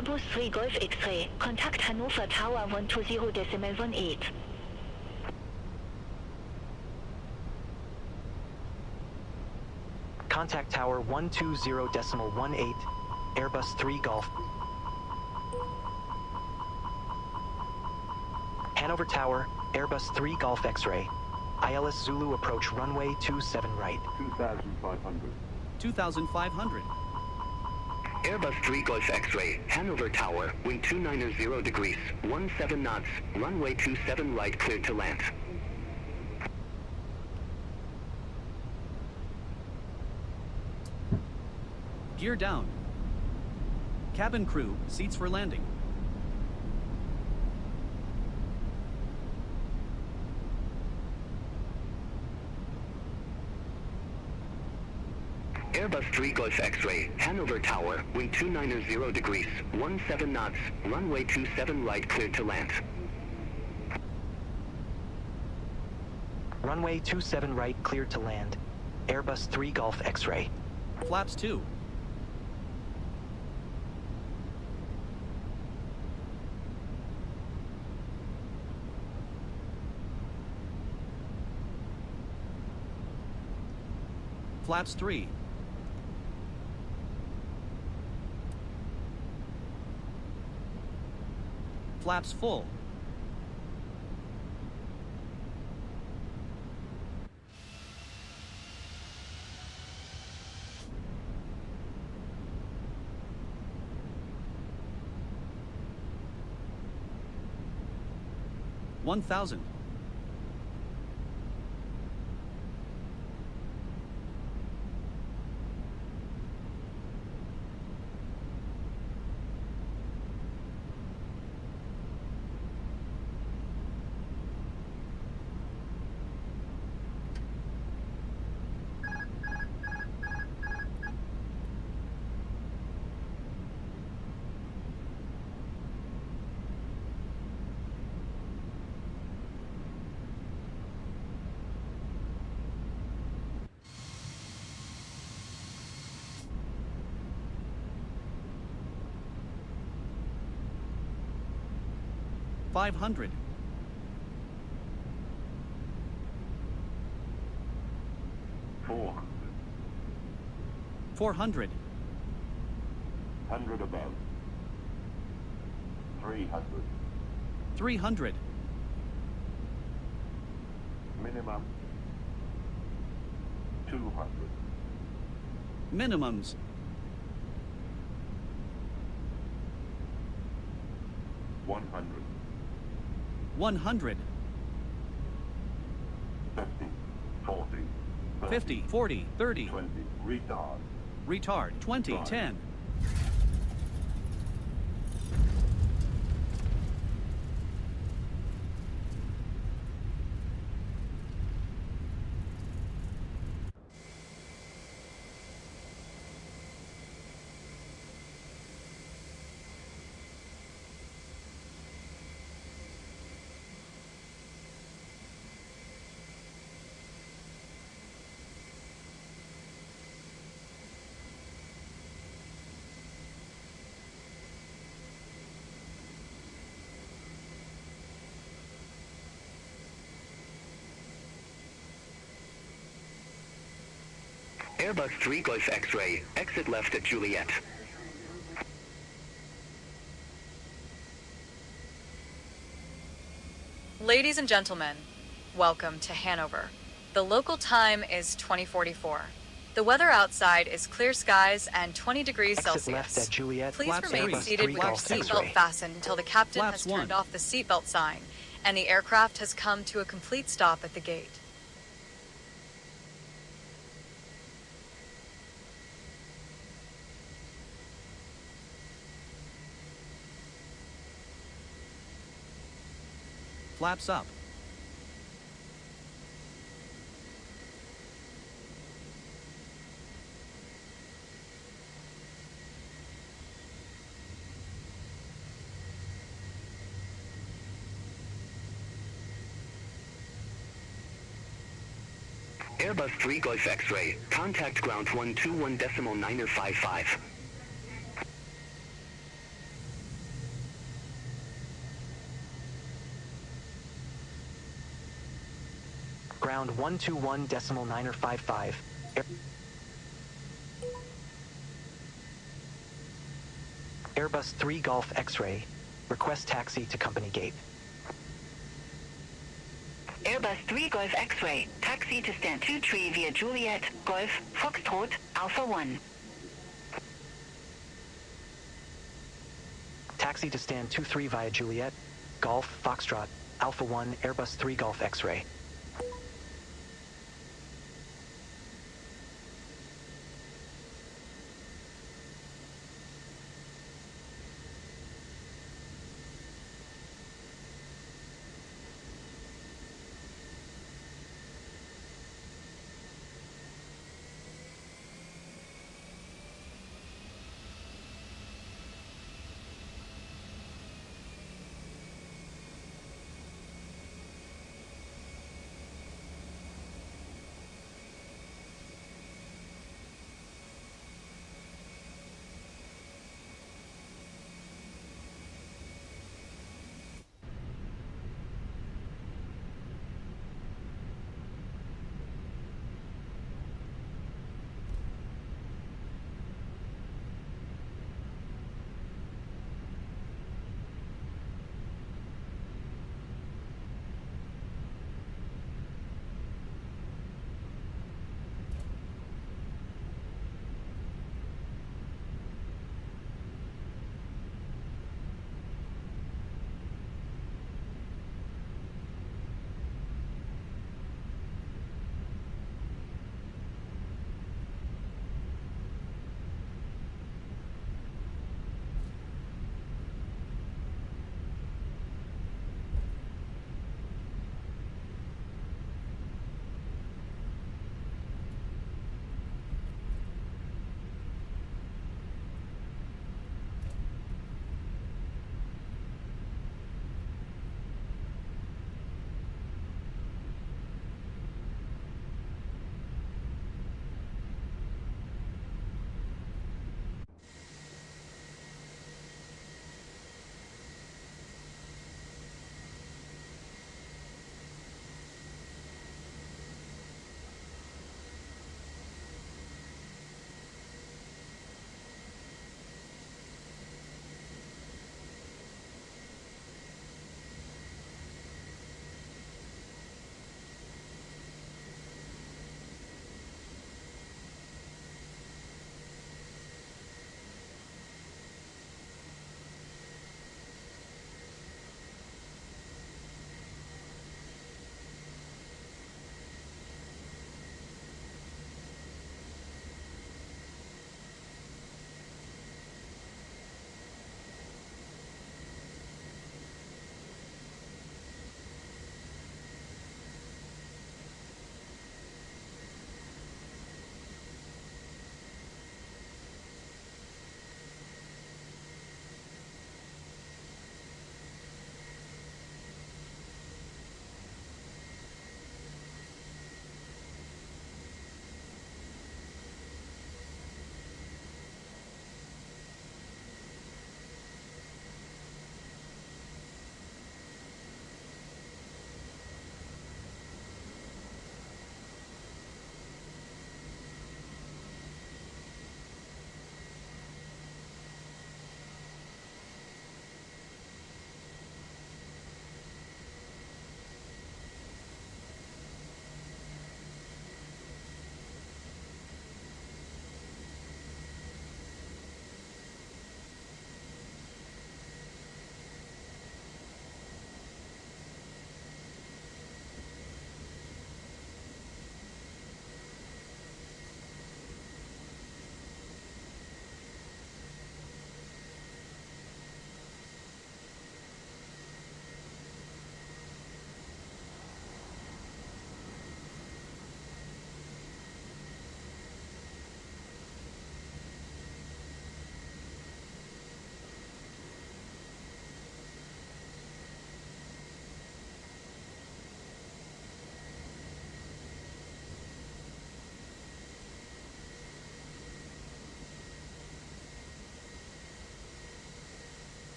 Airbus 3 Golf X-Ray. Contact Hannover Tower 120.18. Contact Tower 120.18, Airbus 3 Golf. Hanover Tower, Airbus 3 Golf X-Ray. ILS Zulu approach runway 27 right. 2,500. 2,500. Airbus 3 Golf X-Ray, Hanover Tower, wind 290 degrees, 17 knots, runway 27 right cleared to land. Gear down. Cabin crew, seats for landing. Airbus 3 Golf X-Ray, Hanover Tower, wind 290 degrees, 17 knots, runway 27 right cleared to land. Runway 27 right cleared to land. Airbus 3 Golf X-Ray. Flaps 2. Flaps 3. Flaps full. $1,000. $500. 400. 400. 100 above. 300. 300. Minimum. 200. Minimums. 100. 100. 50. 40. 30, 50, 40, 30. 20. Retard. Retard. 20, Right. 10. Airbus 3 Golf X-Ray, exit left at Juliet. Ladies and gentlemen, welcome to Hanover. The local time is 2044. The weather outside is clear skies and 20 degrees Exit left Celsius. at Juliet. Please Flaps remain Airbus seated 3 with your Golf seatbelt X-ray. fastened until the captain Flaps has turned 1. off the seatbelt sign and the aircraft has come to a complete stop at the gate. Flaps up. Airbus 3 Golf X-ray. Contact ground 121.955. Ground 121.955. Airbus 3 Golf X-ray. Request taxi to company gate. Airbus 3 Golf X-ray. Taxi to stand 23 via Juliet, Golf, Foxtrot, Alpha 1. Taxi to stand 23 via Juliet, Golf, Foxtrot, Alpha 1, Airbus 3 Golf X-ray.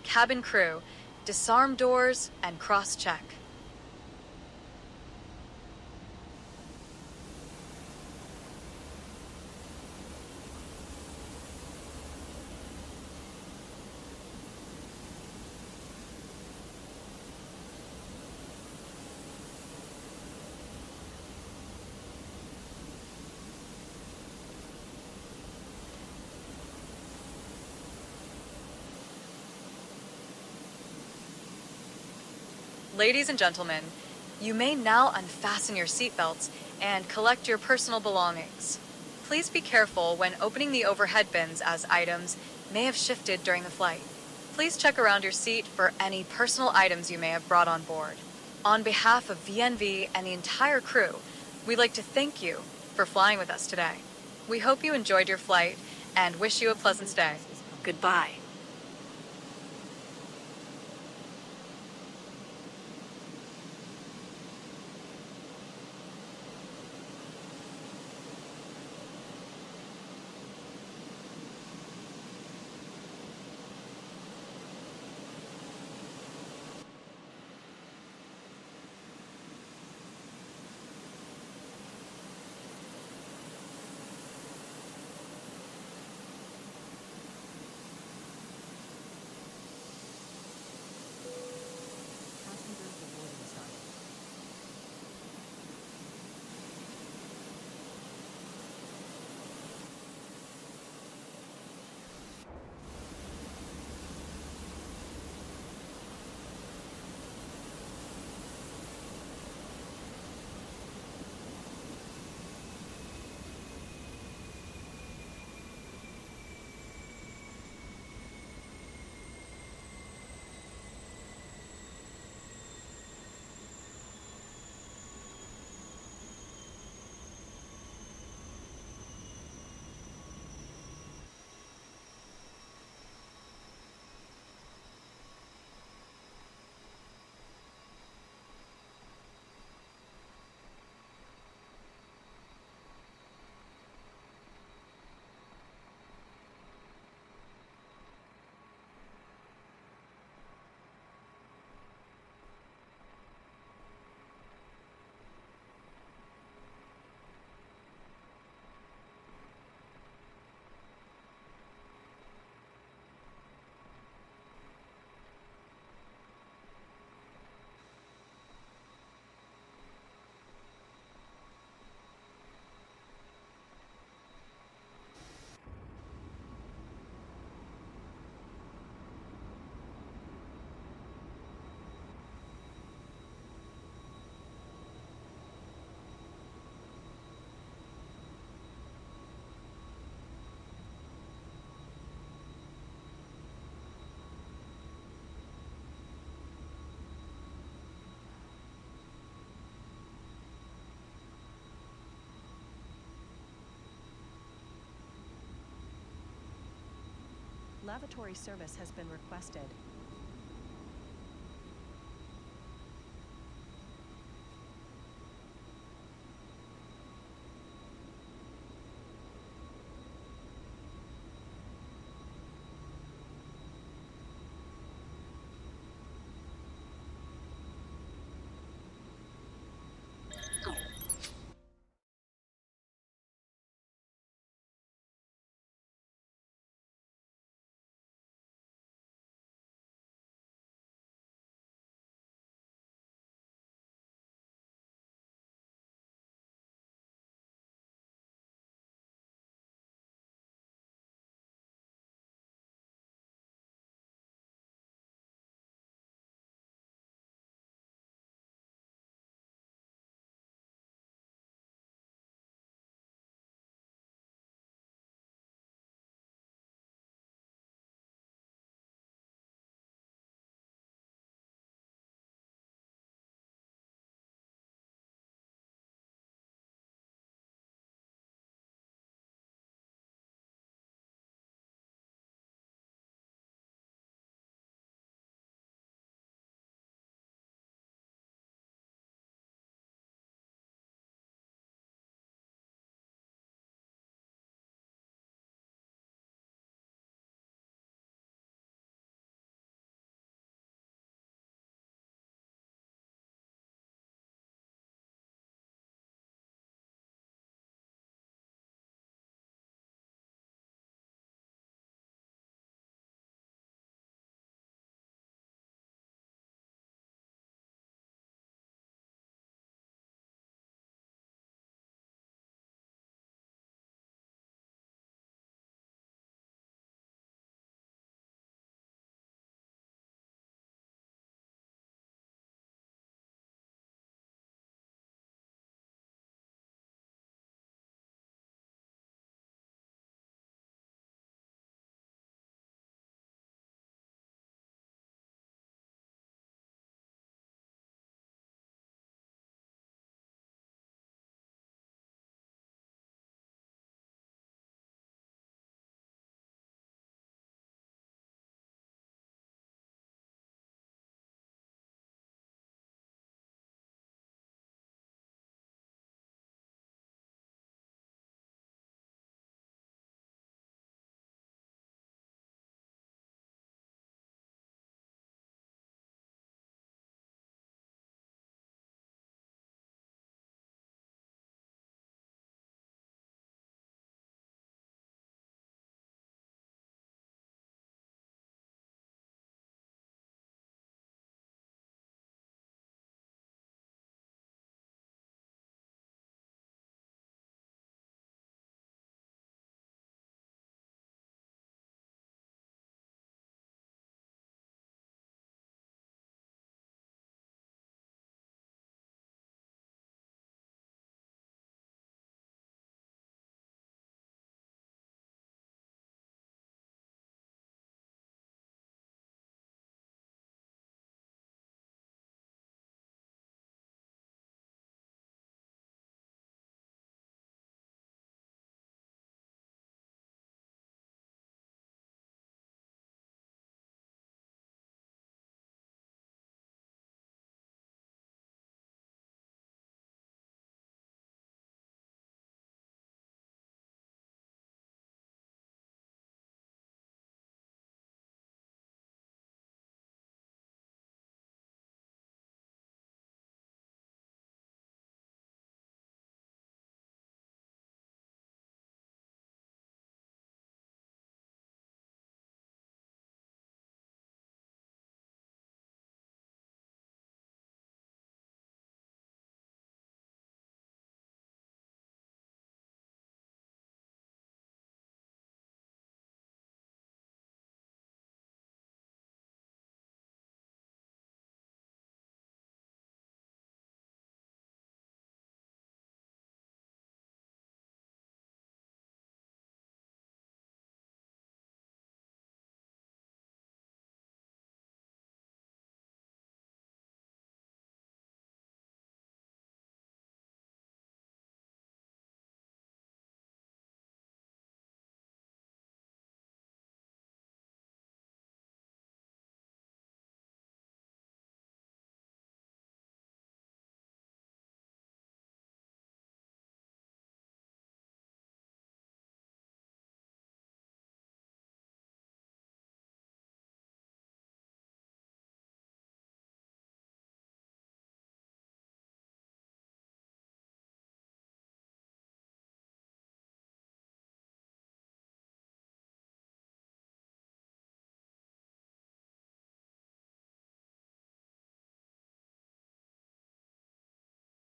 cabin crew, disarm doors, and cross-check. Ladies and gentlemen, you may now unfasten your seatbelts and collect your personal belongings. Please be careful when opening the overhead bins, as items may have shifted during the flight. Please check around your seat for any personal items you may have brought on board. On behalf of VNV and the entire crew, we'd like to thank you for flying with us today. We hope you enjoyed your flight and wish you a pleasant stay. Goodbye. Lavatory service has been requested.